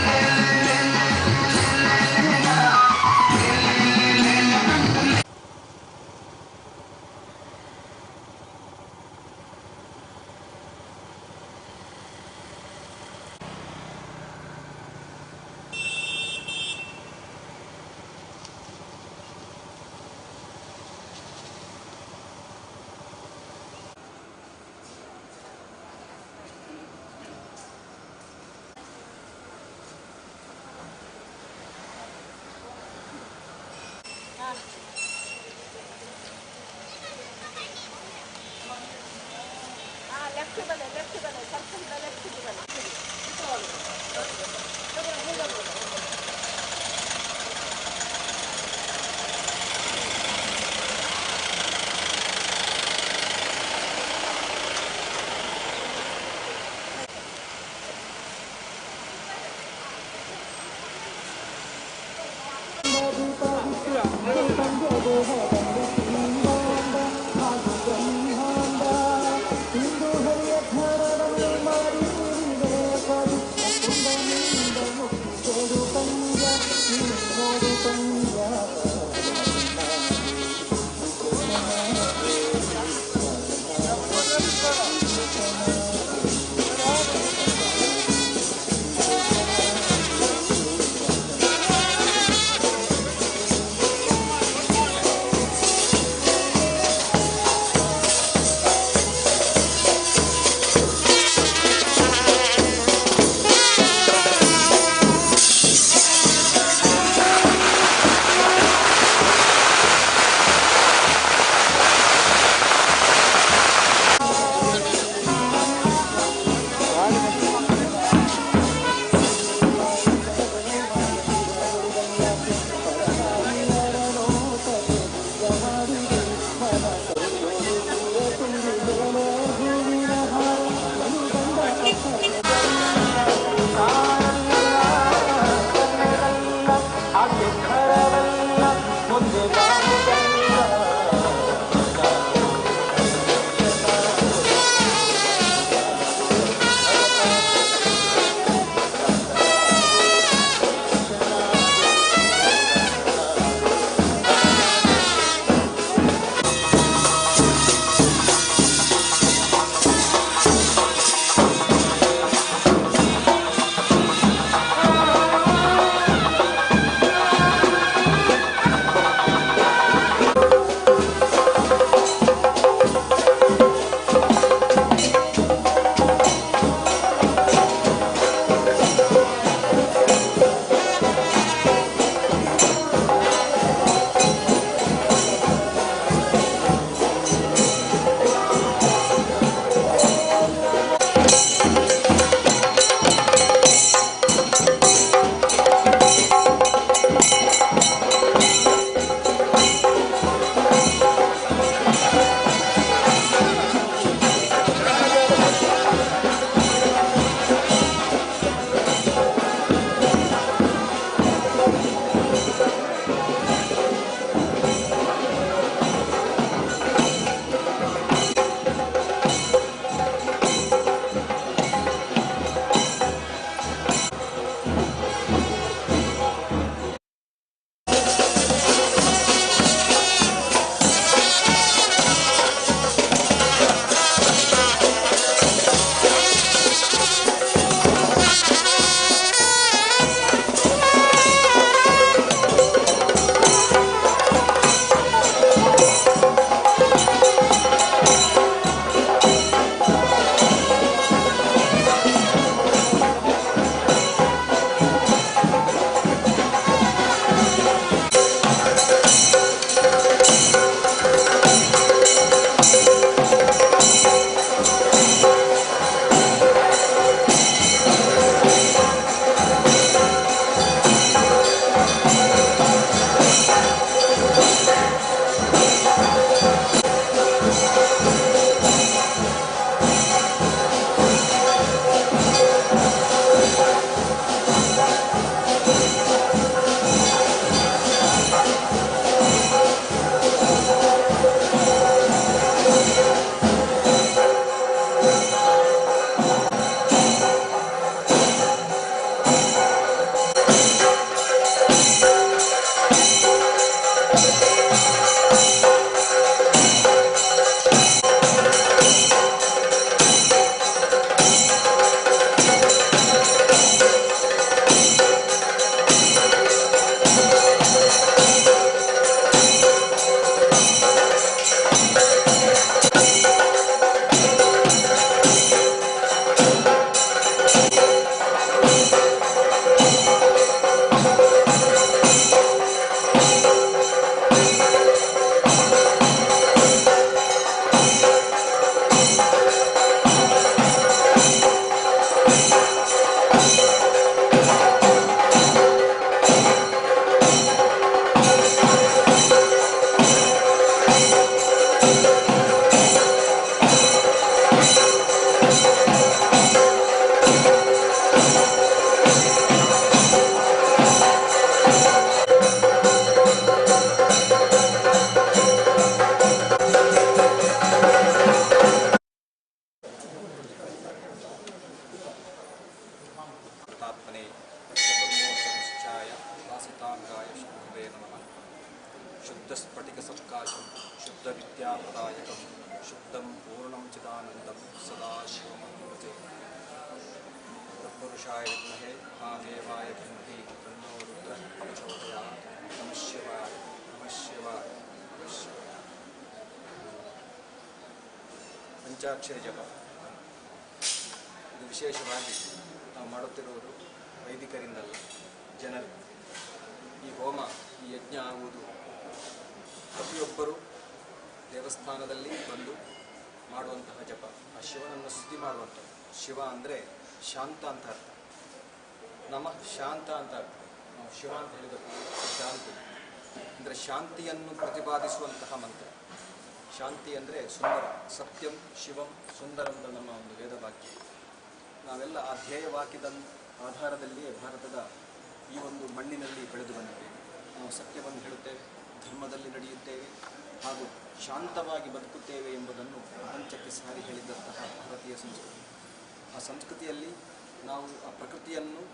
शुद्धस्फटिकसत्काशं शुद्धविद्याप्रदायकं शुद्धं पूर्णं चिदानन्दं सदाशिवमभजे तत्पुरुषाय विद्महे महादेवाय धीमहि तन्नो रुद्रः प्रचोदयात् नमः शिवाय नमः शिवाय नमः शिवाय ಪಂಚಾಕ್ಷರಿ ಜಪ ಇದು ವಿಶೇಷವಾಗಿ ನಾವು ಮಾಡುತ್ತಿರುವುದು ವೈದಿಕರಿಂದಲ್ಲ, ಜನರು. ಈ ಹೋಮ, ಈ ಯಜ್ಞ ಆಗುವುದು ಪ್ರತಿಯೊಬ್ಬರೂ ದೇವಸ್ಥಾನದಲ್ಲಿ ಬಂದು ಮಾಡುವಂತಹ ಜಪ. ಆ ಶಿವನನ್ನು ಸ್ತುತಿ ಮಾಡುವಂಥದ್ದು. ಶಿವ ಅಂದರೆ ಶಾಂತ ಅಂತ ಅರ್ಥ, ನಮಃ ಶಾಂತ ಅಂತ ಅರ್ಥ. ನಾವು ಶಿವ ಅಂತ ಹೇಳಿದಕ್ಕೆ ಶಾಂತಿ ಅಂದರೆ ಶಾಂತಿಯನ್ನು ಪ್ರತಿಪಾದಿಸುವಂತಹ ಮಂತ್ರ. ಶಾಂತಿ ಅಂದರೆ ಸುಂದರ, ಸತ್ಯಂ ಶಿವಂ ಸುಂದರಂ ಅಂತ ನಮ್ಮ ಒಂದು ವೇದವಾಕ್ಯ. ನಾವೆಲ್ಲ ಆ ಧ್ಯೇಯವಾಕ್ಯದ ಆಧಾರದಲ್ಲಿಯೇ ಭಾರತದ ಈ ಒಂದು ಮಣ್ಣಿನಲ್ಲಿ ಬೆಳೆದು ಬಂದಿದ್ದೇವೆ. ನಾವು ಸತ್ಯವನ್ನು ಹೇಳುತ್ತೇವೆ, ಧರ್ಮದಲ್ಲಿ ನಡೆಯುತ್ತೇವೆ ಹಾಗೂ ಶಾಂತವಾಗಿ ಬದುಕುತ್ತೇವೆ ಎಂಬುದನ್ನು ಪ್ರಪಂಚಕ್ಕೆ ಸಾರಿ ಹೇಳಿದಂತಹ ಭಾರತೀಯ ಸಂಸ್ಕೃತಿ. ಆ ಸಂಸ್ಕೃತಿಯಲ್ಲಿ ನಾವು ಆ ಪ್ರಕೃತಿಯನ್ನು,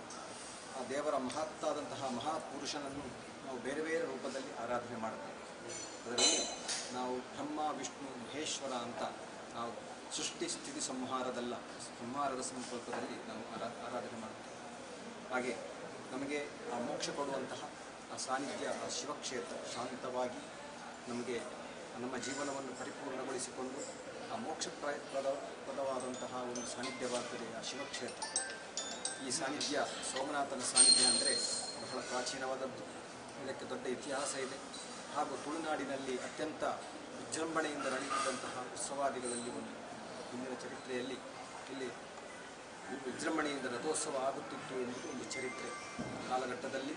ಆ ದೇವರ ಮಹತ್ತಾದಂತಹ ಮಹಾಪುರುಷನನ್ನು ನಾವು ಬೇರೆ ಬೇರೆ ರೂಪದಲ್ಲಿ ಆರಾಧನೆ ಮಾಡುತ್ತೇವೆ. ಅದರಲ್ಲಿ ನಾವು ಬ್ರಹ್ಮ ವಿಷ್ಣು ಮಹೇಶ್ವರ ಅಂತ ನಾವು ಸೃಷ್ಟಿ ಸ್ಥಿತಿ ಸಂಹಾರದ ಸಂಕಲ್ಪದಲ್ಲಿ ನಾವು ಆರಾಧನೆ ಮಾಡುತ್ತೇವೆ. ಹಾಗೆ ನಮಗೆ ಆ ಮೋಕ್ಷ ಕೊಡುವಂತಹ ಆ ಸಾನ್ನಿಧ್ಯ, ಆ ಶಿವಕ್ಷೇತ್ರ ಶಾಂತವಾಗಿ ನಮಗೆ ನಮ್ಮ ಜೀವನವನ್ನು ಪರಿಪೂರ್ಣಗೊಳಿಸಿಕೊಂಡು ಆ ಮೋಕ್ಷಪ್ರದವಾದಂತಹ ಒಂದು ಸಾನ್ನಿಧ್ಯವಾಗ್ತದೆ ಆ ಶಿವಕ್ಷೇತ್ರ. ಈ ಸಾನ್ನಿಧ್ಯ ಸೋಮನಾಥನ ಸಾನ್ನಿಧ್ಯ ಅಂದರೆ ಬಹಳ ಪ್ರಾಚೀನವಾದದ್ದು. ಇದಕ್ಕೆ ದೊಡ್ಡ ಇತಿಹಾಸ ಇದೆ. ಹಾಗೂ ತುಳುನಾಡಿನಲ್ಲಿ ಅತ್ಯಂತ ವಿಜೃಂಭಣೆಯಿಂದ ನಡೆಯುತ್ತಿದ್ದಂತಹ ಉತ್ಸವಾದಿಗಳಲ್ಲಿ ಒಂದು. ಹಿಂದಿನ ಚರಿತ್ರೆಯಲ್ಲಿ ಇಲ್ಲಿ ವಿಜೃಂಭಣೆಯಿಂದ ರಥೋತ್ಸವ ಆಗುತ್ತಿತ್ತು ಎನ್ನುವುದು ಒಂದು ಚರಿತ್ರೆ. ಕಾಲಘಟ್ಟದಲ್ಲಿ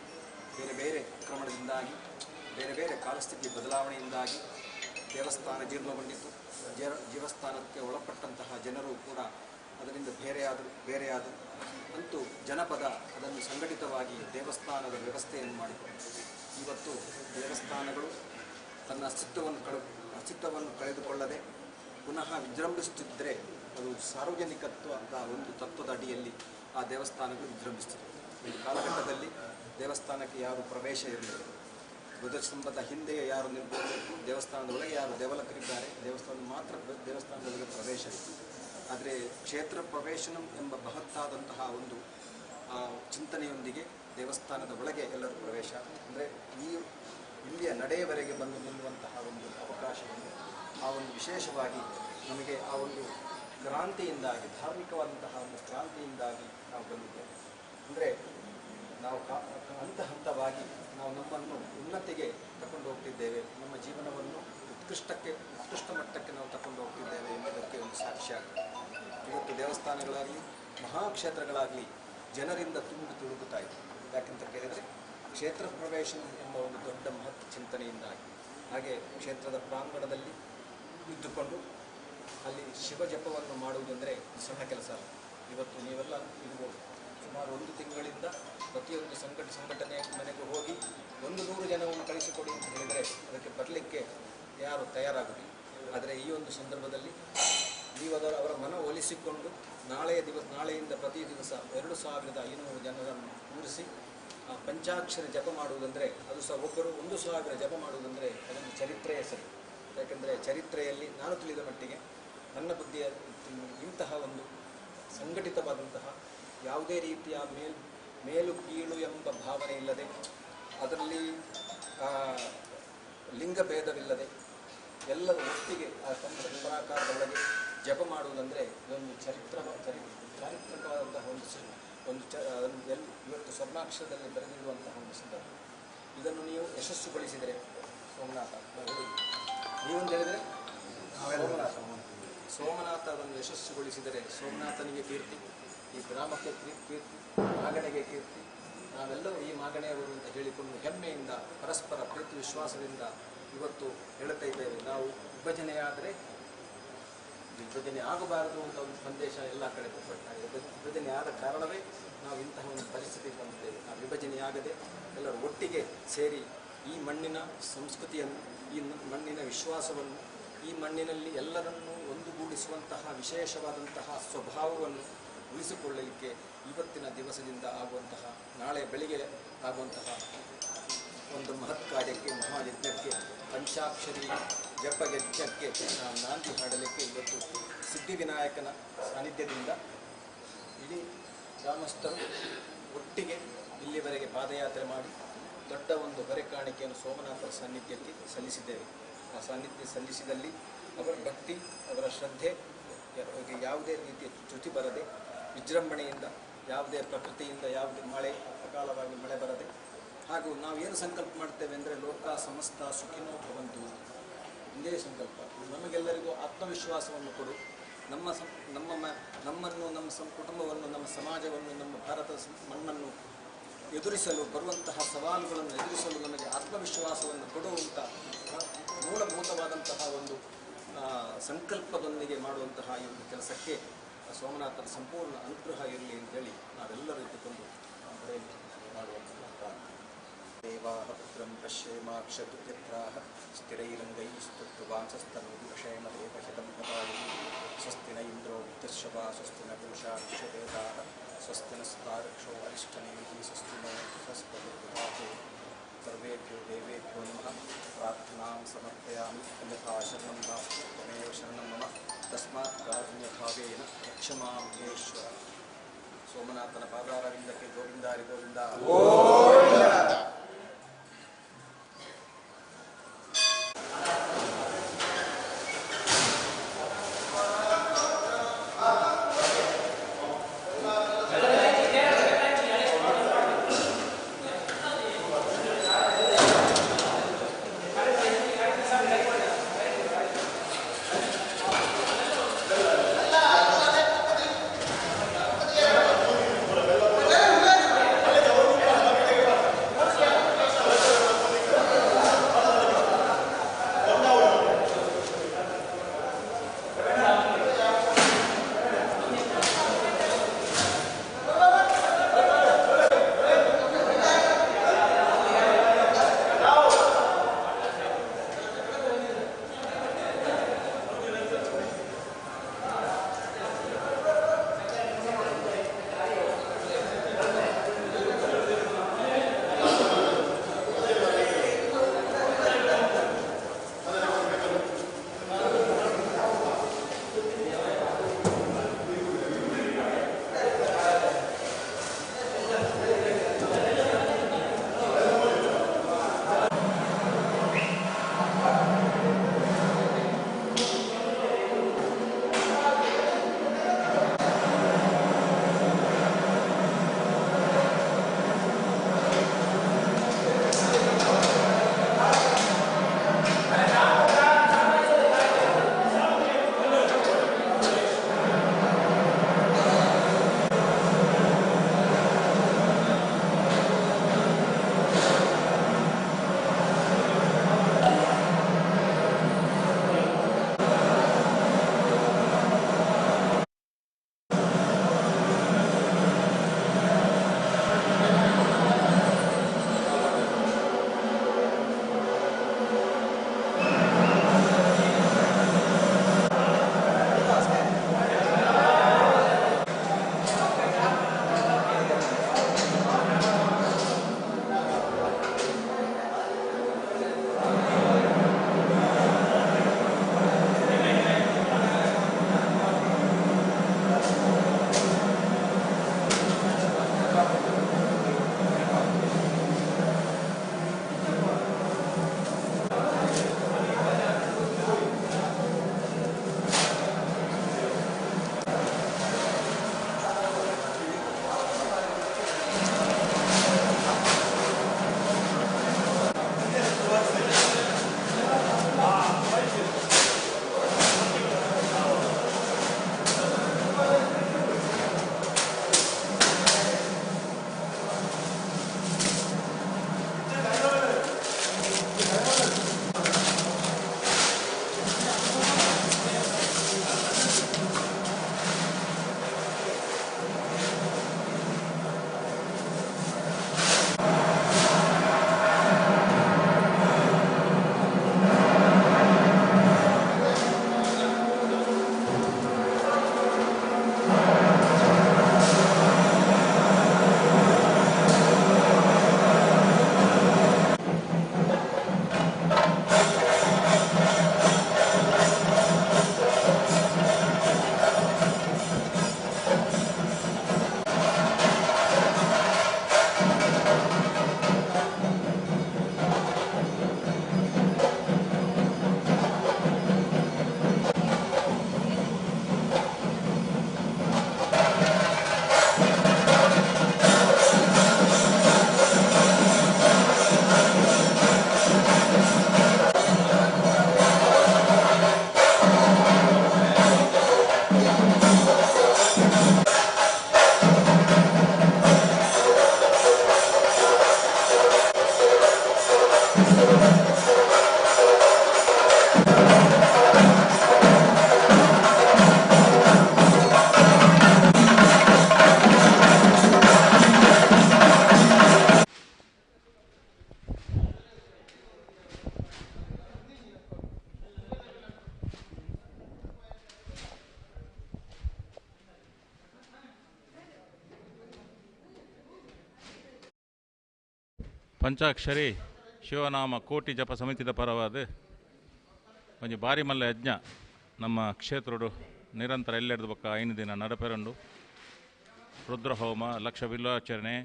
ಬೇರೆ ಬೇರೆ ಆಕ್ರಮಣದಿಂದಾಗಿ, ಬೇರೆ ಬೇರೆ ಕಾಲಸ್ಥಿತಿ ಬದಲಾವಣೆಯಿಂದಾಗಿ ದೇವಸ್ಥಾನ ಜೀರ್ಣಗೊಂಡಿತು. ಜೀವಸ್ಥಾನಕ್ಕೆ ಒಳಪಟ್ಟಂತಹ ಜನರು ಕೂಡ ಅದರಿಂದ ಬೇರೆಯಾದರು. ಅಂತೂ ಜನಪದ ಅದನ್ನು ಸಂಘಟಿತವಾಗಿ ದೇವಸ್ಥಾನದ ವ್ಯವಸ್ಥೆಯನ್ನು ಮಾಡಿಕೊಂಡು ಇವತ್ತು ದೇವಸ್ಥಾನಗಳು ತನ್ನ ಅಸ್ತಿತ್ವವನ್ನು ಕಳೆದುಕೊಳ್ಳದೆ ಪುನಃ ವಿಜೃಂಭಿಸುತ್ತಿದ್ದರೆ ಅದು ಸಾರ್ವಜನಿಕತ್ವದ ಒಂದು ತತ್ವದ ಅಡಿಯಲ್ಲಿ ಆ ದೇವಸ್ಥಾನಗಳು ವಿಜೃಂಭಿಸುತ್ತಿದೆ. ಒಂದು ಕಾಲಘಟ್ಟದಲ್ಲಿ ದೇವಸ್ಥಾನಕ್ಕೆ ಯಾರು ಪ್ರವೇಶ ಇರಲಿಲ್ಲ. ಧ್ವಜಸ್ತಂಭದ ಹಿಂದೆಯೇ ಯಾರು ನಿಂತಿರಬೇಕು, ದೇವಸ್ಥಾನದೊಳಗೆ ಯಾರು ದೇವಲಕರಿದ್ದಾರೆ, ದೇವಸ್ಥಾನದೊಳಗೆ ಪ್ರವೇಶ ಇದೆ. ಆದರೆ ಕ್ಷೇತ್ರ ಪ್ರವೇಶನಂ ಎಂಬ ಮಹತ್ತಾದಂತಹ ಒಂದು ಚಿಂತನೆಯೊಂದಿಗೆ ದೇವಸ್ಥಾನದ ಒಳಗೆ ಎಲ್ಲರೂ ಪ್ರವೇಶ ಅಂದರೆ ಇಲ್ಲಿಯ ನಡೆಯವರೆಗೆ ಬಂದು ನಿಲ್ಲುವಂತಹ ಒಂದು ಅವಕಾಶವನ್ನು ಆ ಒಂದು ವಿಶೇಷವಾಗಿ ನಮಗೆ ಆ ಒಂದು ಕ್ರಾಂತಿಯಿಂದಾಗಿ, ಧಾರ್ಮಿಕವಾದಂತಹ ಒಂದು ಕ್ರಾಂತಿಯಿಂದಾಗಿ ನಾವು ಬಂದಿದ್ದೇವೆ. ಅಂದರೆ ನಾವು ಹಂತವಾಗಿ ನಾವು ನಮ್ಮನ್ನು ಉನ್ನತಿಗೆ ತಗೊಂಡು ಹೋಗ್ತಿದ್ದೇವೆ. ನಮ್ಮ ಜೀವನವನ್ನು ಉತ್ಕೃಷ್ಟ ಮಟ್ಟಕ್ಕೆ ನಾವು ತಗೊಂಡು ಹೋಗ್ತಿದ್ದೇವೆ ಎಂಬುದಕ್ಕೆ ಒಂದು ಸಾಕ್ಷ್ಯ. ಇವತ್ತು ದೇವಸ್ಥಾನಗಳಾಗಲಿ ಮಹಾಕ್ಷೇತ್ರಗಳಾಗಲಿ ಜನರಿಂದ ತುಂಬಿ ತುಳುಕುತ್ತಾ ಇದೆ. ಯಾಕೆಂತ ಕೇಳಿದರೆ ಕ್ಷೇತ್ರ ಪ್ರವೇಶ ಎಂಬ ಒಂದು ದೊಡ್ಡ ಮಹತ್ವ ಚಿಂತನೆಯಿಂದಾಗಿ. ಹಾಗೆ ಕ್ಷೇತ್ರದ ಪ್ರಾಂಗಣದಲ್ಲಿ ಇದ್ದುಕೊಂಡು ಅಲ್ಲಿ ಶಿವ ಜಪವನ್ನು ಮಾಡುವುದೆಂದರೆ ಸಣ್ಣ ಕೆಲಸ ಅಲ್ಲ. ಇವತ್ತು ನೀವೆಲ್ಲ ಇರ್ಬೋದು. ಸುಮಾರು 1 ತಿಂಗಳಿಂದ ಪ್ರತಿಯೊಂದು ಸಂಘಟನೆ ಮನೆಗೂ ಹೋಗಿ 100 ಜನವನ್ನು ಕಳಿಸಿಕೊಡಿ ಅಂತ ಹೇಳಿದರೆ ಅದಕ್ಕೆ ಬರಲಿಕ್ಕೆ ಯಾರು ತಯಾರಾಗುವುದಿಲ್ಲ. ಆದರೆ ಈ ಒಂದು ಸಂದರ್ಭದಲ್ಲಿ ನೀವು ಅವರ ಮನ ಒಲಿಸಿಕೊಂಡು ನಾಳೆಯಿಂದ ಪ್ರತಿ ದಿವಸ 2500 ಜನರನ್ನು ಕೂರಿಸಿ ಪಂಚಾಕ್ಷರಿ ಜಪ ಮಾಡುವುದಂದರೆ ಅದು ಸಹ ಒಬ್ಬರು 1000 ಜಪ ಮಾಡುವುದಂದರೆ ಅದೊಂದು ಚರಿತ್ರೆಯೇ ಸರಿ. ಯಾಕೆಂದರೆ ಚರಿತ್ರೆಯಲ್ಲಿ ನಾನು ತಿಳಿದ ಮಟ್ಟಿಗೆ ನನ್ನ ಬುದ್ಧಿಯ ಇಂತಹ ಒಂದು ಸಂಘಟಿತವಾದಂತಹ ಯಾವುದೇ ರೀತಿಯ ಮೇಲು ಕೀಳು ಎಂಬ ಭಾವನೆ ಇಲ್ಲದೆ, ಅದರಲ್ಲಿ ಲಿಂಗಭೇದವಿಲ್ಲದೆ ಎಲ್ಲರೂ ಒಟ್ಟಿಗೆ ಆ ಪರಾಕಾರದೊಳಗೆ ಜಪ ಮಾಡುವುದಂದರೆ ಇದೊಂದು ಚಾರಿತ್ರಿಕವಾದಂತಹ ಇವತ್ತು ಸ್ವರ್ಣಾಕ್ಷರದಲ್ಲಿ ಬರೆದಿರುವಂತಹ ಒಂದು ಸಂದರ್ಭ. ಇದನ್ನು ನೀವು ಯಶಸ್ಸುಗೊಳಿಸಿದರೆ ಸೋಮನಾಥ, ನೀವೊಂದು ಹೇಳಿದರೆ ಸೋಮನಾಥ ಅದನ್ನು ಯಶಸ್ಸುಗೊಳಿಸಿದರೆ ಸೋಮನಾಥನಿಗೆ ಕೀರ್ತಿ, ಈ ಗ್ರಾಮಕ್ಕೆ ಕೀರ್ತಿ, ಮಾಗಣೆಗೆ ಕೀರ್ತಿ. ನಾವೆಲ್ಲರೂ ಈ ಮಾಗಣೆಯವರು ಅಂತ ಹೇಳಿಕೊಂಡು ಹೆಮ್ಮೆಯಿಂದ ಪರಸ್ಪರ ಪ್ರೀತಿ ವಿಶ್ವಾಸದಿಂದ ಇವತ್ತು ಹೇಳುತ್ತಾ ಇದ್ದೇವೆ. ನಾವು ವಿಭಜನೆ ಆಗಬಾರದು ಅಂತ ಒಂದು ಸಂದೇಶ ಎಲ್ಲ ಕಡೆ ಕೊಡ್ತಾ ಇದೆ. ವಿಭಜನೆ ಆದ ಕಾರಣವೇ ನಾವು ಇಂತಹ ಒಂದು ಪರಿಸ್ಥಿತಿಗೆ ಬಂದಿದ್ದೇವೆ. ಆ ವಿಭಜನೆಯಾಗದೆ ಎಲ್ಲರೂ ಒಟ್ಟಿಗೆ ಸೇರಿ ಈ ಮಣ್ಣಿನ ಸಂಸ್ಕೃತಿಯನ್ನು, ಈ ಮಣ್ಣಿನ ವಿಶ್ವಾಸವನ್ನು, ಈ ಮಣ್ಣಿನಲ್ಲಿ ಎಲ್ಲರನ್ನೂ ಒಂದುಗೂಡಿಸುವಂತಹ ವಿಶೇಷವಾದಂತಹ ಸ್ವಭಾವವನ್ನು ಉಳಿಸಿಕೊಳ್ಳಲಿಕ್ಕೆ ಇವತ್ತಿನ ದಿವಸದಿಂದ ಆಗುವಂತಹ, ನಾಳೆ ಬೆಳಿಗ್ಗೆ ಆಗುವಂತಹ ಒಂದು ಮಹತ್ ಕಾರ್ಯಕ್ಕೆ, ಮಹಾಯಜ್ಞಕ್ಕೆ ಪಂಚಾಕ್ಷರಿ ಜಪ ಯಜ್ಞಕ್ಕೆ ನಾಂದಿ ಹಾಡಲಿಕ್ಕೆ ಇವತ್ತು ಸಿದ್ಧಿವಿನಾಯಕನ ಸಾನ್ನಿಧ್ಯದಿಂದ ಇಡೀ ಗ್ರಾಮಸ್ಥರು ಒಟ್ಟಿಗೆ ಇಲ್ಲಿವರೆಗೆ ಪಾದಯಾತ್ರೆ ಮಾಡಿ ದೊಡ್ಡ ಒಂದು ಹೊರೆ ಕಾಣಿಕೆಯನ್ನು ಸೋಮನಾಥರ ಸಾನ್ನಿಧ್ಯಕ್ಕೆ ಸಲ್ಲಿಸಿದ್ದೇವೆ. ಆ ಸಾನ್ನಿಧ್ಯ ಸಲ್ಲಿಸಿದಲ್ಲಿ ಅವರ ಭಕ್ತಿ, ಅವರ ಶ್ರದ್ಧೆ ಯಾವುದೇ ರೀತಿಯ ಚ್ಯುತಿ ಬರದೆ, ವಿಜೃಂಭಣೆಯಿಂದ, ಯಾವುದೇ ಪ್ರಕೃತಿಯಿಂದ ಯಾವುದೇ ಮಳೆ ಅಕಾಲವಾಗಿ ಮಳೆ ಬರದೆ, ಹಾಗೂ ನಾವೇನು ಸಂಕಲ್ಪ ಮಾಡ್ತೇವೆ ಅಂದರೆ ಲೋಕ ಸಮಸ್ತ ಸುಖಿನೋ ಭವಂತು, ಒಂದೇ ಸಂಕಲ್ಪ. ನಮಗೆಲ್ಲರಿಗೂ ಆತ್ಮವಿಶ್ವಾಸವನ್ನು ಕೊಡು, ನಮ್ಮನ್ನು, ನಮ್ಮ ಕುಟುಂಬವನ್ನು, ನಮ್ಮ ಸಮಾಜವನ್ನು, ನಮ್ಮ ಭಾರತದ ಮಣ್ಣನ್ನು ಎದುರಿಸಲು ಬರುವಂತಹ ಸವಾಲುಗಳನ್ನು ಎದುರಿಸಲು ನಮಗೆ ಆತ್ಮವಿಶ್ವಾಸವನ್ನು ಕೊಡುವಂಥ ಮೂಲಭೂತವಾದಂತಹ ಒಂದು ಸಂಕಲ್ಪದೊಂದಿಗೆ ಮಾಡುವಂತಹ ಈ ಒಂದು ಕೆಲಸಕ್ಕೆ ಸೋಮನಾಥನ ಸಂಪೂರ್ಣ ಅನುಗ್ರಹ ಇರಲಿ ಅಂತೇಳಿ ನಾವೆಲ್ಲರೂ ಇಟ್ಟುಕೊಂಡು ಮಾಡುವಂತಹ ಪ್ರಾರ್ಥನೆ. ದೇವಾಃ ಪುತ್ರಂ ಪಶ್ಯೇಮಾಕ್ಷತುರ್ಯತ್ರಾಃ ಸ್ಥಿರೈರಂಗೈಸ್ತುತ್ವ ವಾಂಸಸ್ತನೂಷೇಮ ದೇವಶತಂ ಪದಾಯಿ ಸ್ವಸ್ತಿ ನ ಇಂದ್ರೋ ವಿದ್ಯುಶ್ಶವಾ ಸ್ವಸ್ತಿ ನ ಪೂಷಾ ವಿಶ್ವದೇವಾಃ ಸ್ವಸ್ತಿ ನಸ್ತಾರಕ್ಷೋ ಅರಿಷ್ಟನೇಮಿತಿ ಸ್ವಸ್ತಿ ನೋ ಬೃಹಸ್ಪತಿರ್ದಧಾತು ಸರ್ವೇಭ್ಯೋ ದೇವೇಭ್ಯೋ ನಮಃ. ಪ್ರಾರ್ಥನಾಂ ಸಮರ್ಪಯಾಮಿ. ಅನ್ಯಥಾ ಶರಣಂ ನಾಸ್ತಿ ತ್ವಮೇವ ಶರಣಂ ಮಮ. ತಸ್ಮಾತ್ ಕಾರುಣ್ಯಭಾವೇನ ರಕ್ಷ ಮಾಂ ದೇಶ್ವರ. ಸೋಮನಾಥನ ಪಾದಾರವಿಂದಕ್ಕೆ ಗೋವಿಂದಾರಿ ಗೋವಿಂದ. ಪಂಚಾಕ್ಷರಿ ಶಿವನಾಮ ಕೋಟಿ ಜಪ ಸಮಿತಿದ ಪರವಾದ ಒಂಜಿ ಬಾರಿ ಮಲ್ಲ ಯಜ್ಞ ನಮ್ಮ ಕ್ಷೇತ್ರಡು ನಿರಂತರ ಎಲ್ಲೆಡ್ದು ಬೊಕ್ಕ 5 ದಿನ ನಡಪೆರಂಡು ರುದ್ರಹೋಮ ಲಕ್ಷ ಬಿಲ್ವಾಚರಣೆ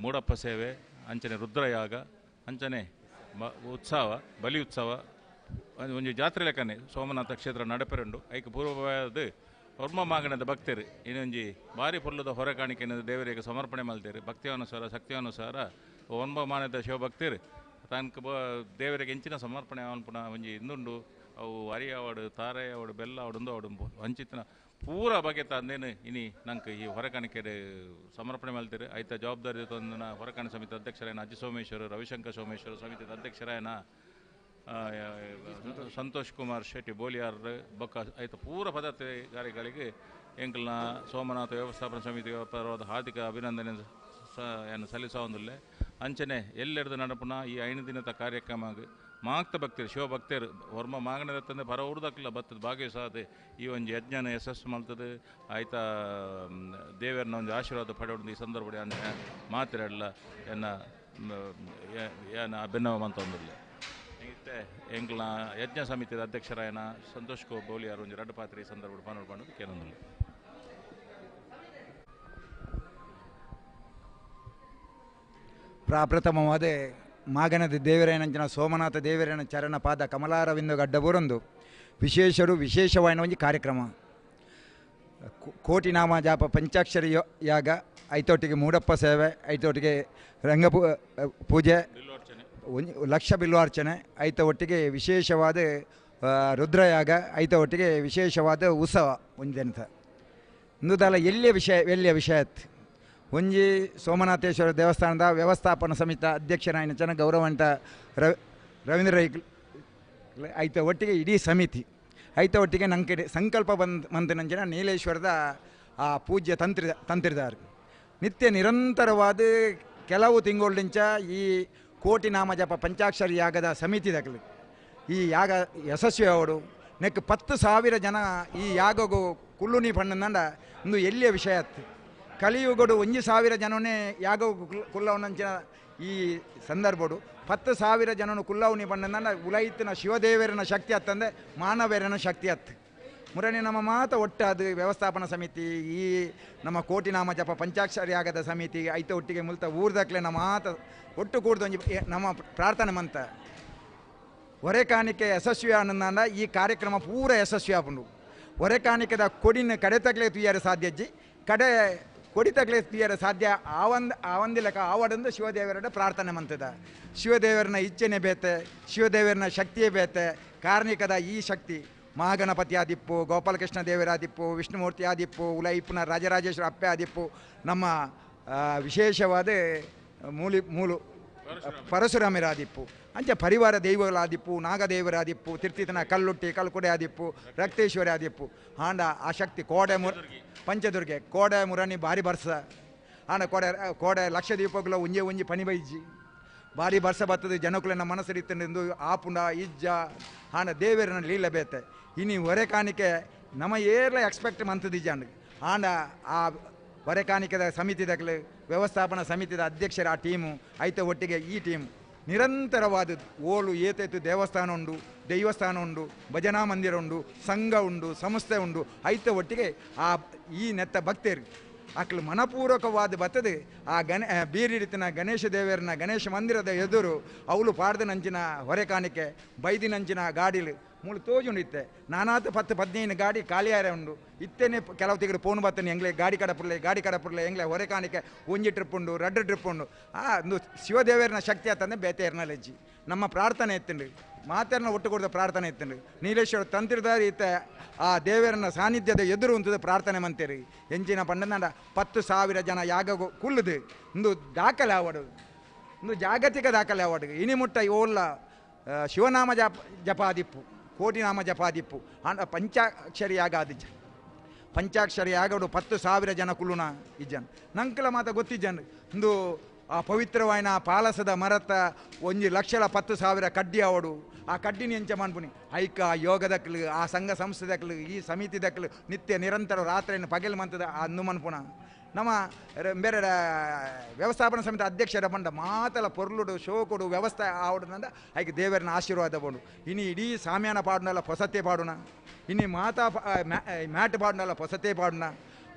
ಮೂಡಪ್ಪ ಸೇವೆ ಅಂಚನೆ ರುದ್ರಯಾಗ ಅಂಚನೆ ಉತ್ಸವ ಬಲಿ ಉತ್ಸವ ಒಂಜಿ ಜಾತ್ರೆ ಲೆಕ್ಕನೆ ಸೋಮನಾಥ ಕ್ಷೇತ್ರ ನಡಪೆರಂಡು ಐಕೆ ಪೂರ್ವವಾದ ಹೊರ್ಮ ಮಾಗಣದ ಭಕ್ತರು ಇನ್ನೊಂಜಿ ಬಾರಿ ಪೊಲ್ಲದ ಹೊರೆ ಕಾಣಿಕೆ ದೇವರಿಗೆ ಸಮರ್ಪಣೆ ಮಲ್ತೇರು ಭಕ್ತಿಯಾನುಸಾರ ಶಕ್ತಿಯಾನುಸಾರ ಒನ್ಮ ಮಾನದ ಶಿವಭಕ್ತರು ತನಕ ದೇವರಿಗೆ ಹೆಂಚಿನ ಸಮರ್ಪಣೆ ಅನ್ಪುಣ ಒಂಜಿ ಇನ್ನುಂಡು ಅವು ಅರಿಯಾವಡು ತಾರೆಯಾವಡು ಬೆಲ್ಲ ಅವಡು ಅವಡು ಹಂಚಿತ್ತಿನ ಪೂರ ಬಗೆ ತಂದೇನು ಇನಿ ನಂಗೆ ಈ ಹೊರಕಾಣಿಕೆ ಸಮರ್ಪಣೆ ಮಲ್ತೀರಿ ಆಯ್ತಾ ಜವಾಬ್ದಾರಿ ತಂದನ ಹೊರಕಾಣಿ ಸಮಿತಿ ಅಧ್ಯಕ್ಷರಾಯನ ಅಜ್ಜಿ ಸೋಮೇಶ್ವರ ರವಿಶಂಕರ್ ಸೋಮೇಶ್ವರ ಸಮಿತಿ ಅಧ್ಯಕ್ಷರಾಯನ ಸಂತೋಷ್ ಕುಮಾರ್ ಶೆಟ್ಟಿ ಬೋಲಿಯಾರ್ ಬೊಕ್ಕ ಆಯ್ತು ಪೂರ ಪದಾಧಿಕಾರಿಗಳಿಗೆ ಎಂಕಲ್ನ ಸೋಮನಾಥ ವ್ಯವಸ್ಥಾಪನಾ ಸಮಿತಿ ಪರವಾದ ಹಾರ್ದಿಕ ಅಭಿನಂದನೆ ಸಲ್ಲಿಸೋದಿಲ್ಲ ಅಂಚನೆ ಎಲ್ಲೆಡ್ದು ನಡಪುನ ಈ 5 ದಿನದ ಕಾರ್ಯಕ್ರಮ ಮಾಕ್ತ ಭಕ್ತರು ಶಿವಭಕ್ತರು ಹೊರ್ಮ ಮಾಗಣದ ತಂದೆ ಪರ ಉರ್ದಕ್ಕಿಲ್ಲ ಬತ್ತದ ಭಾಗವಹಿಸಾದೆ ಈ ಒಂದು ಯಜ್ಞನ ಯಶಸ್ಸು ಮಾಡ್ತದೆ ಆಯ್ತಾ ದೇವರನ್ನ ಒಂದು ಆಶೀರ್ವಾದ ಪಡೆಯೋದು ಈ ಸಂದರ್ಭದಲ್ಲಿ ಮಾತಿರಲ್ಲ ಏನ ಅಭಿನವ ಮಂತೊಂದಿಲ್ಲ ಮತ್ತೆ ಎಂಕ್ಲ ಯಜ್ಞ ಸಮಿತಿಯ ಅಧ್ಯಕ್ಷರಾಯನ ಸಂತೋಷ್ ಬೋಲಿಯಾರ್ ಒಂದು 2 ಪಾತ್ರೆ ಈ ಸಂದರ್ಭದಲ್ಲಿ ಪಾಲ್ಗೊಂಡು ಕೇಳೋದಿಲ್ಲ. ಪ್ರಪ್ರಥಮವಾದ ಮಾಗನದ ದೇವರೇನಂಚಿನ ಸೋಮನಾಥ ದೇವರೇನ ಚರಣ ಪಾದ ಕಮಲಾರವಿಂದ ಗಡ್ಡಬೂರೊಂದು ವಿಶೇಷವಾದ ಒಂದು ಕಾರ್ಯಕ್ರಮ ಕೋಟಿ ನಾಮ ಜಾಪ ಪಂಚಾಕ್ಷರಿ ಯಾಗ ಐತೊಟ್ಟಿಗೆ ಮೂಡಪ್ಪ ಸೇವೆ ಐತೊಟ್ಟಿಗೆ ರಂಗ ಪೂಜೆ ಲಕ್ಷ ಬಿಲ್ವಾರ್ಚನೆ ಐತ ಒಟ್ಟಿಗೆ ವಿಶೇಷವಾದ ರುದ್ರಯಾಗ ಐತ ಒಟ್ಟಿಗೆ ವಿಶೇಷವಾದ ಉತ್ಸವ ಒಂದೆಂತ ಇಂದುದಲ್ಲ ಎಲ್ಲಿಯ ವಿಷಯತ್ ಒಂಜಿ ಸೋಮನಾಥೇಶ್ವರ ದೇವಸ್ಥಾನದ ವ್ಯವಸ್ಥಾಪನಾ ಸಮಿತಿ ಅಧ್ಯಕ್ಷರಾಯನ ಚೆನ್ನ ಗೌರವಂತ ರವೀಂದ್ರ ಐತ ಒಟ್ಟಿಗೆ ಇಡೀ ಸಮಿತಿ ಐತ ಒಟ್ಟಿಗೆ ನಂಗೆ ಸಂಕಲ್ಪ ಬಂದ ನಂಚಿನ ನೀಲೇಶ್ವರದ ಆ ಪೂಜ್ಯ ತಂತ್ರಿದಾರ್ ನಿತ್ಯ ನಿರಂತರವಾದ ಕೆಲವು ತಿಂಗಳಿಂಚ ಈ ಕೋಟಿ ನಾಮ ಜಪ ಪಂಚಾಕ್ಷರಿ ಯಾಗದ ಸಮಿತಿದಾಗಲಿ ಈ ಯಾಗ ಯಶಸ್ವಿ ಅವಡು ನೆಕ್ 10,000 ಜನ ಈ ಯಾಗಗೂ ಕುಲ್ಲುನಿ ಪಣ್ಣಂದ ಇಂದು ಎಲ್ಲಿಯ ವಿಷಯ ಕಲಿಯುಗಡು 1,000 ಜನನೇ ಯಾಗ ಕುಲ್ಲವನಂಚಿನ ಈ ಸಂದರ್ಭಡು 10,000 ಜನನು ಕುಲ್ಲವನಿ ಪಣ್ಣಂದ ಉಲೈತಿನ ಶಿವದೇವರನ ಶಕ್ತಿ ಹತ್ತಂದೆ ಮಾನವೇರನ ಶಕ್ತಿ ಹತ್ತು ಮುರನೆ ನಮ್ಮ ಮಾತ ಒಟ್ಟಾದ ವ್ಯವಸ್ಥಾಪನಾ ಸಮಿತಿ ಈ ನಮ್ಮ ಕೋಟಿ ನಾಮ ಜಪ ಪಂಚಾಕ್ಷರಿ ಆಗದ ಸಮಿತಿ ಐತ ಒಟ್ಟಿಗೆ ಮುಲ್ತ ಊರ್ದಕ್ಲೆ ನಮ್ಮ ಮಾತ ಒಟ್ಟು ಕೂಡ್ದು ನಮ್ಮ ಪ್ರಾರ್ಥನೆ ಮಂತ ಹೊರೆ ಕಾಣಿಕೆ ಯಶಸ್ವಿ ಆನಂದ ಈ ಕಾರ್ಯಕ್ರಮ ಪೂರ ಯಶಸ್ವಿ ಆಪುಂಡು ಹೊರೆ ಕಾಣಿಕೆದ ಕೊಡಿನ ಕಡೆ ತಗಲೆ ತುಯ್ಯಾರ ಸಾಧ್ಯಜ್ಜಿ ಕಡೆ ಕೊಡಿ ತಗಲೆ ತುಯ್ಯಾರ ಸಾಧ್ಯ ಆವಂದಿ ಲೆಕ್ಕ ಆವಡಂದು ಶಿವದೇವರ ಪ್ರಾರ್ಥನೆ ಮಂತದ ಶಿವದೇವರನ ಇಚ್ಛೆನೆ ಬೇತೆ ಶಿವದೇವರನ ಶಕ್ತಿಯೇ ಬೇತೆ ಕಾರ್ಣಿಕದ ಈ ಶಕ್ತಿ ಮಹಾಗಣಪತಿ ಆದಿಪ್ಪು ಗೋಪಾಲಕೃಷ್ಣ ದೇವರ ಆದಿಪ್ಪು ವಿಷ್ಣುಮೂರ್ತಿ ಆದಿಪ್ಪು ಉಲೈಪುನ ರಾಜರಾಜೇಶ್ವರ ಅಪ್ಪೆ ಆದಿಪ್ಪು ನಮ್ಮ ವಿಶೇಷವಾದ ಮೂಲು ಪರಶುರಾಮರ ಆದಿಪ್ಪು ಅಂಚ ಪರಿವಾರ ದೈವಗಳಾದಿಪ್ಪು ನಾಗದೇವರಾದಿಪ್ಪು ತಿರ್ತಿತನ ಕಲ್ಲುಟ್ಟಿ ಕಲ್ಕುಡೆ ಆದಿಪ್ಪು ರಕ್ತೇಶ್ವರಿ ಆದಿಪ್ಪು ಆಂಡ ಆ ಶಕ್ತಿ ಕೋಡೆ ಪಂಚದುರ್ಗೆ ಕೋಡೆ ಮುರಣಿ ಬಾರಿ ಬರ್ಸ ಆಂಡ ಕೋಡೆ ಲಕ್ಷ ದೀಪಗಳು ಒಂಜಿ ಪನಿ ಬೈಜಿ ಬಾರಿ ಬರ್ಸ ಬರ್ತದೆ ಜನಕುಲನ್ನ ಮನಸ್ಸರಿತಂದು ಆಪುಂಡ ಇಜ್ಜ ಆಂಡ ದೇವರನ್ನ ಲೀಲ ಬೇತೆ ಇನಿ ಹೊರೆ ಕಾಣಿಕೆ ನಮ್ಮ ಏರ್ಲ ಎಕ್ಸ್ಪೆಕ್ಟ್ ಮಂತದಿಜ್ಜ ಆಂಡ ಆ ಹೊರೆ ಕಾಣಿಕೆದ ಸಮಿತಿದಾಗಲಿ ವ್ಯವಸ್ಥಾಪನಾ ಸಮಿತಿದ ಅಧ್ಯಕ್ಷರ ಆ ಟೀಮು ಐತ ಒಟ್ಟಿಗೆ ಈ ಟೀಮ್ ನಿರಂತರವಾದದ್ದು ಓಲು ಏತೈತು ದೇವಸ್ಥಾನ ಉಂಡು ದೈವಸ್ಥಾನ ಉಂಡು ಭಜನಾ ಮಂದಿರ ಉಂಡು ಸಂಘ ಉಂಡು ಸಂಸ್ಥೆ ಉಂಡು ಐತ ಒಟ್ಟಿಗೆ ಆ ಈ ನೆತ್ತ ಭಕ್ತರು ಅಕ್ಲು ಮನಪೂರ್ವಕವಾದ ಬರ್ತದೆ ಆ ಬೀರಿಡಿತಿನ ಗಣೇಶ ದೇವರನ ಗಣೇಶ ಮಂದಿರದ ಎದುರು ಅವಳು ಪಾಡ್ದ ನಂಚಿನ ಹೊರೆ ಕಾಣಿಕೆ ಬೈದಿನಂಚಿನ ಗಾಡಿಲು ಮೂಳು ತೋಜುಂಡಿತ್ತೆ ನಾನಾತ 10-15 ಗಾಡಿ ಖಾಲಿಯಾರೆ ಉಂಡು ಇತ್ತೇನೆ ಕೆಲವು ತಿಂಗಳು ಫೋನ್ ಬರ್ತೇನೆ ಎಂಗ್ಲೆ ಗಾಡಿ ಕಡಪುರ್ಲೆ ಎಂಗ್ಲೆ ಹೊರೆ ಕಾಣಿಕೆ ಒಂಜಿ ಟ್ರಿಪ್ ಉಂಡು 2 ಟ್ರಿಪ್ ಉಂಡು ಒಂದು ಶಿವದೇವರನ ಶಕ್ತಿ ಆತಂದ್ರೆ ಬೇತೇರ್ನಲೆಜ್ಜಿ ನಮ್ಮ ಪ್ರಾರ್ಥನೆ ಎತ್ತಂಡು ಮಾತೇರ್ನ ಒಟ್ಟು ಕೊಡ್ದ ಪ್ರಾರ್ಥನೆ ಎತ್ತಂಡು ನೀಲೇಶ್ವರ ತಂತ್ರಿದಾರಿ ಇತ್ತ ಆ ದೇವರನ ಸಾನ್ನಿಧ್ಯದ ಎದುರು ಉಂಟದ ಪ್ರಾರ್ಥನೆ ಮಂತೇರಿ ಎಂಚಿನ ಪಂಡನ 10,000 ಜನ ಯಾಗ ಕುಲ್ಲುದು ಒಂದು ದಾಖಲೆ ಆವಡು ಒಂದು ಜಾಗತಿಕ ದಾಖಲೆ ಆವಡು ಇನಿ ಮುಟ್ಟ ಓಲ್ಲ ಶಿವನಾಮ ಜಪಾದಿಪ್ಪು ಕೋಟಿ ನಾಮ ಜಪಾದಿಪ್ಪು ಆಂಡ ಪಂಚಾಕ್ಷರಿ ಯಾಗ ಆದಿಜ್ಜ ಪಂಚಾಕ್ಷರಿ ಯಾಗಡು 10,000 ಜನ ಕುಲ್ಲುನ ಇಜ್ಜನ್ ನಂಕಲ ಮಾತ ಗೊತ್ತಿಜ್ಜನ್ ಒಂದು ಆ ಪವಿತ್ರವಾಯಿನ ಪಾಲಸದ ಮರತ 1,10,000 ಕಡ್ಡಿ ಅವಡು ಆ ಕಡ್ಡಿನ ಎಂಚ ಮಾಡ್ಬುನಿ ಐಕ ಯೋಗದಕ್ಲು ಆ ಸಂಘ ಸಂಸ್ಥೆದಕ್ಲು ಈ ಸಮಿತಿದಕ್ಲು ನಿತ್ಯ ನಿರಂತರ ರಾತ್ರಿಯನ್ನು ಪಗೆಲ್ ಮಂತದ ಅಂದು ಮನ್ಪುಣ ನಮ್ಮ ಬೇರೆ ವ್ಯವಸ್ಥಾಪನಾ ಸಮಿತಿ ಅಧ್ಯಕ್ಷರ ಬಂಡ ಮಾತಲ ಪೊರ್ಲುಡು ಶೋಕುಡು ವ್ಯವಸ್ಥೆ ಆವಡನಂದ ಐಕೆ ದೇವರನ ಆಶೀರ್ವಾದ ಬೋಡು ಇನ್ನು ಇಡೀ ಸಾಮ್ಯಾನ ಪಾಡುನಲ್ಲ ಪೊಸತೆ ಪಾಡುನ ಇನ್ನು ಮಾತಾ ಮ್ಯಾಟ್ ಪಾಡುನಲ್ಲ ಪೊಸತೆ ಪಾಡುನ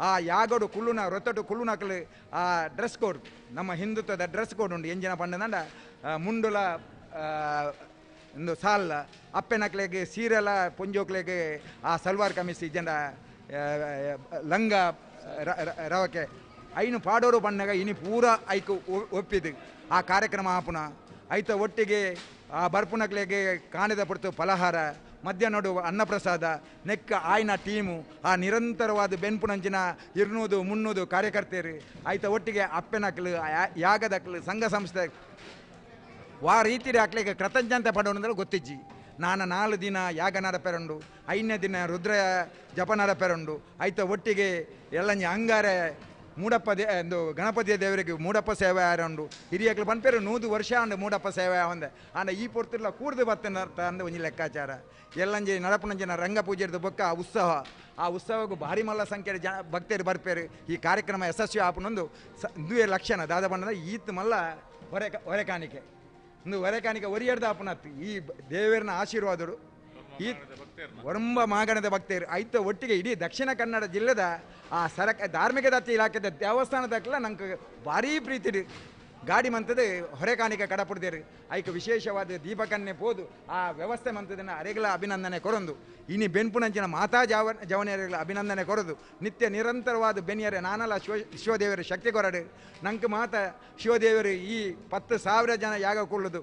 ಆ ಯಾಗಡು ಕುಳ್ಳುನ ರೊತ್ತಡು ಕುಳ್ಳುನಕಲು ಆ ಡ್ರೆಸ್ ಕೋಡ್ ನಮ್ಮ ಹಿಂದುತ್ವದ ಡ್ರೆಸ್ ಕೋಡ್ ಉಂಟು ಎಂಜಿನ ಪಂಡದಂಡ ಮುಂಡುಲ ಒಂದು ಸಾಲ ಅಪ್ಪೆನಕ್ಲೆಗೆ ಸೀರೆಲ ಪೊಂಜೋಕ್ಲೆಗೆ ಆ ಸಲ್ವಾರ್ ಕಮೀಸ್ ಜನ ಲಂಗ ರವಕೆ ಐನು ಪಾಡೋರು ಬಣ್ಣಗ ಇನಿ ಪೂರ ಐಕು ಒಪ್ಪಿದು ಆ ಕಾರ್ಯಕ್ರಮ ಆಪುನ ಐತ ಒಟ್ಟಿಗೆ ಆ ಬರ್ಪುನಕ್ಲೆಗೆ ಕಾಣದ ಪಡ್ತು ಫಲಹಾರ ಮಧ್ಯಾಹ್ನ ಅನ್ನಪ್ರಸಾದ ನೆಕ್ಕ ಆಯ್ನ ಟೀಮು ಆ ನಿರಂತರವಾದ ಬೆನ್ಪುನಂಚಿನ 200-300 ಕಾರ್ಯಕರ್ತರು ಆಯ್ತ ಒಟ್ಟಿಗೆ ಅಪ್ಪೆನಕ್ಲು ಯಾಗದಕ್ಲು ಸಂಘ ಸಂಸ್ಥೆ ವಾ ರೀತಿ ಹಾಕ್ಲಿಕ್ಕೆ ಕೃತಜ್ಞತೆ ಪಡೋಣಂದ್ರೆ ಗೊತ್ತಿಜ್ಜಿ ನಾನು 4 ದಿನ ಯಾಗ ನಡಪೆರಂಡು 5ನೇ ದಿನ ರುದ್ರ ಜಪ ನಡಪೆರಂಡು ಆಯ್ತ ಒಟ್ಟಿಗೆ ಎಲ್ಲಂಜಿ ಅಂಗಾರೆ ಮೂಡಪ್ಪ ಒಂದು ಗಣಪತಿಯ ದೇವರಿಗೆ ಮೂಡಪ್ಪ ಸೇವೆ ಆರಂಡು ಹಿರಿಯಕ್ಲು ಬಂದ್ಪೇರು 100 ವರ್ಷ ಅಂಡು ಮೂಡಪ್ಪ ಸೇವೆ ಒಂದೆ ಅಂಡ ಈ ಪೊರ್ತುಲ್ಲ ಕೂರ್ದು ಬರ್ತೇನೆ ಅಂದ ಒಂಜಿ ಲೆಕ್ಕಾಚಾರ ಎಲ್ಲಂಜಿ ನಡಪನಂಜಿನ ರಂಗ ಪೂಜೆದು ಬೊಕ್ಕ ಆ ಉತ್ಸವಕ್ಕೂ ಭಾರಿ ಮಲ್ಲ ಸಂಖ್ಯೆಯ ಭಕ್ತರು ಬರ್ಪೇರು ಈ ಕಾರ್ಯಕ್ರಮ ಯಶಸ್ವಿ ಆಪನೊಂದು 2 ಲಕ್ಷಣ ದಾದ ಬಣ್ಣದ ಈತ್ ಮಲ್ಲ ಹೊರೆಕಾಣಿಕೆ ಒಂದು ಹೊರೆಕಾಣಿಕೆ ಒರಿಯಡ್ದ ಆಪನತ್ತು ಈ ದೇವರನ ಆಶೀರ್ವಾದರು ಈ ಒರಂಬ ಮಾಗಣದ ಭಕ್ತರು ಐತ ಒಟ್ಟಿಗೆ ಇಡೀ ದಕ್ಷಿಣ ಕನ್ನಡ ಜಿಲ್ಲೆದ ಆ ಧಾರ್ಮಿಕ ದತ್ತಿ ಇಲಾಖೆದ ದೇವಸ್ಥಾನದಕ್ಕೆಲ್ಲ ನಂಗೆ ಭಾರೀ ಪ್ರೀತಿ ಗಾಡಿ ಮಂತದೆ ಹೊರೆಕಾಣಿಕೆ ಕಡಪಡ್ದೇರು ಐಕ ವಿಶೇಷವಾದ ದೀಪಕನ್ನೇ ಪೋದು ಆ ವ್ಯವಸ್ಥೆ ಮಂತದನ್ನ ಅರೆಗಳ ಅಭಿನಂದನೆ ಕೊರೊಂದು ಇನಿ ಬೆನ್ಪುನಂಚಿನ ಮಾತಾ ಜವನಿಯರಿಗಳ ಅಭಿನಂದನೆ ಕೊರದು ನಿತ್ಯ ನಿರಂತರವಾದ ಬೆನಿಯರೆ ನಾನಲ್ಲ ಶಿವದೇವರು ಶಕ್ತಿ ಕೊರಡು ನಂಗೆ ಮಾತ ಶಿವದೇವರು ಈ 10,000 ಜನ ಯಾಗ ಕೊಳ್ಳುದು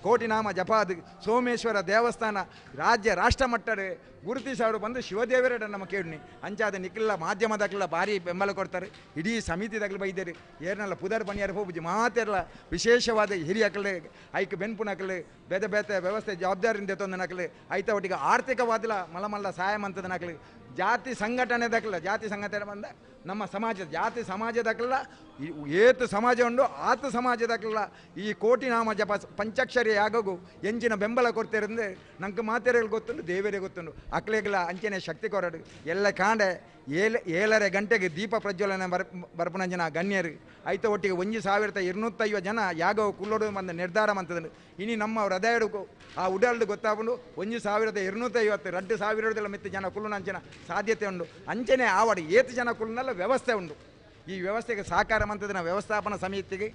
ಕೋಟಿ ನಾಮ ಜಪಾದು ಸೋಮೇಶ್ವರ ದೇವಸ್ಥಾನ ರಾಜ್ಯ ರಾಷ್ಟ್ರ ಮಟ್ಟದ ಗುರುತಿಸವರು ಬಂದು ಶಿವದೇವರ ನಮ್ಮ ಕೇಳಿ ಅಂಚಾದ ನಿಕ್ಲಿಲ್ಲ ಮಾಧ್ಯಮದಕ್ಕೆಲ್ಲ ಭಾರಿ ಬೆಂಬಲ ಕೊಡ್ತಾರೆ ಇಡೀ ಸಮಿತಿದಾಗಲು ಬೈದೇರಿ ಏರ್ನೆಲ್ಲ ಪುದರ್ ಬನಿಯರು ಹೋಗುಜಿ ಮಾತೆಲ್ಲ ವಿಶೇಷವಾದ ಹಿರಿಯಕಲೆ ಐಕ ಬೆನ್ಪುನಕಲೆ ಬೇತೆ ಬೇತೆ ವ್ಯವಸ್ಥೆ ಜವಾಬ್ದಾರಿಯಿಂದ ತೊಂದು ನಕಲೆ ಐತ ಒಟ್ಟಿಗೆ ಆರ್ಥಿಕವಾದಿಲ್ಲ ಮಲ್ಲ ಸಹಾಯ ಮಂತದ ನಕಲೆ ಜಾತಿ ಸಂಘಟನೆದಕ್ಕಿಲ್ಲ ಜಾತಿ ಸಂಘಟನೆ ಬಂದ ನಮ್ಮ ಸಮಾಜ ಜಾತಿ ಸಮಾಜದಕ್ಕಿಲ್ಲ ಏತು ಸಮಾಜ ಉಂಡು ಆತ ಸಮಾಜದಕ್ಕಿಲ್ಲ ಈ ಕೋಟಿ ನಾಮ ಜಪ ಪಂಚಾಕ್ಷರಿ ಯಾಗಗೂ ಎಂಚಿನ ಬೆಂಬಲ ಕೊಡ್ತಿರಂದ್ರೆ ನಂಗೆ ಮಾತೆರೆಗಳು ಗೊತ್ತುಂಡು ದೇವರೇ ಗೊತ್ತುಂಡು ಅಕ್ಲೆಗಿಲ್ಲ ಅಂಚನೆ ಶಕ್ತಿ ಕೊರಡು ಎಲ್ಲ ಕಾಂಡೆ 7 ಗಂಟೆಗೆ ದೀಪ ಪ್ರಜ್ವಲನೆ ಬರ್ಪುನಂಜನ ಗಣ್ಯರು ಐತ ಒಟ್ಟಿಗೆ 1,250 ಜನ ಯಾಗವು ಕುಲ್ಲೋಡು ಬಂದ ನಿರ್ಧಾರ ಮಂತದನು ಇನಿ ನಮ್ಮ ಹೃದಯಡು ಆ ಉಡಾಲ್ದು ಗೊತ್ತಾಗ್ಬಿಟ್ಟು 1,250 2,000 ಮಿತ್ತು ಜನ ಕುಲ್ಲುನಂಚಿನ ಸಾಧ್ಯತೆ ಉಂಡು ಅಂಚನೆ ಆವಡು ಏತು ಜನ ಕುಲ್ಲುನಲ್ಲ ವ್ಯವಸ್ಥೆ ಉಂಡು ಈ ವ್ಯವಸ್ಥೆಗೆ ಸಹಕಾರ ಮಂತದಿನ ವ್ಯವಸ್ಥಾಪನಾ ಸಮಿತಿಗೆ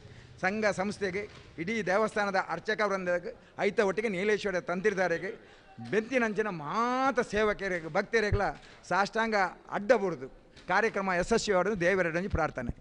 ಸಂಘ ಸಂಸ್ಥೆಗೆ ಇಡೀ ದೇವಸ್ಥಾನದ ಅರ್ಚಕ ವೃಂದಕ್ಕೆ ಐತ ಒಟ್ಟಿಗೆ ನೀಲೇಶ್ವರ ತಂತ್ರಿದಾರಿಗೆ ಬೆಂತಿನಂಚಿನ ಮಾತ ಸೇವಕರಿಗೆ ಭಕ್ತರಿಗೆಲ್ಲ ಸಾಷ್ಟಾಂಗ ಅಡ್ಡಬುಡ್ದು ಕಾರ್ಯಕ್ರಮ ಯಶಸ್ವಿ ಆಡೋದು ದೇವರ ಪ್ರಾರ್ಥನೆ.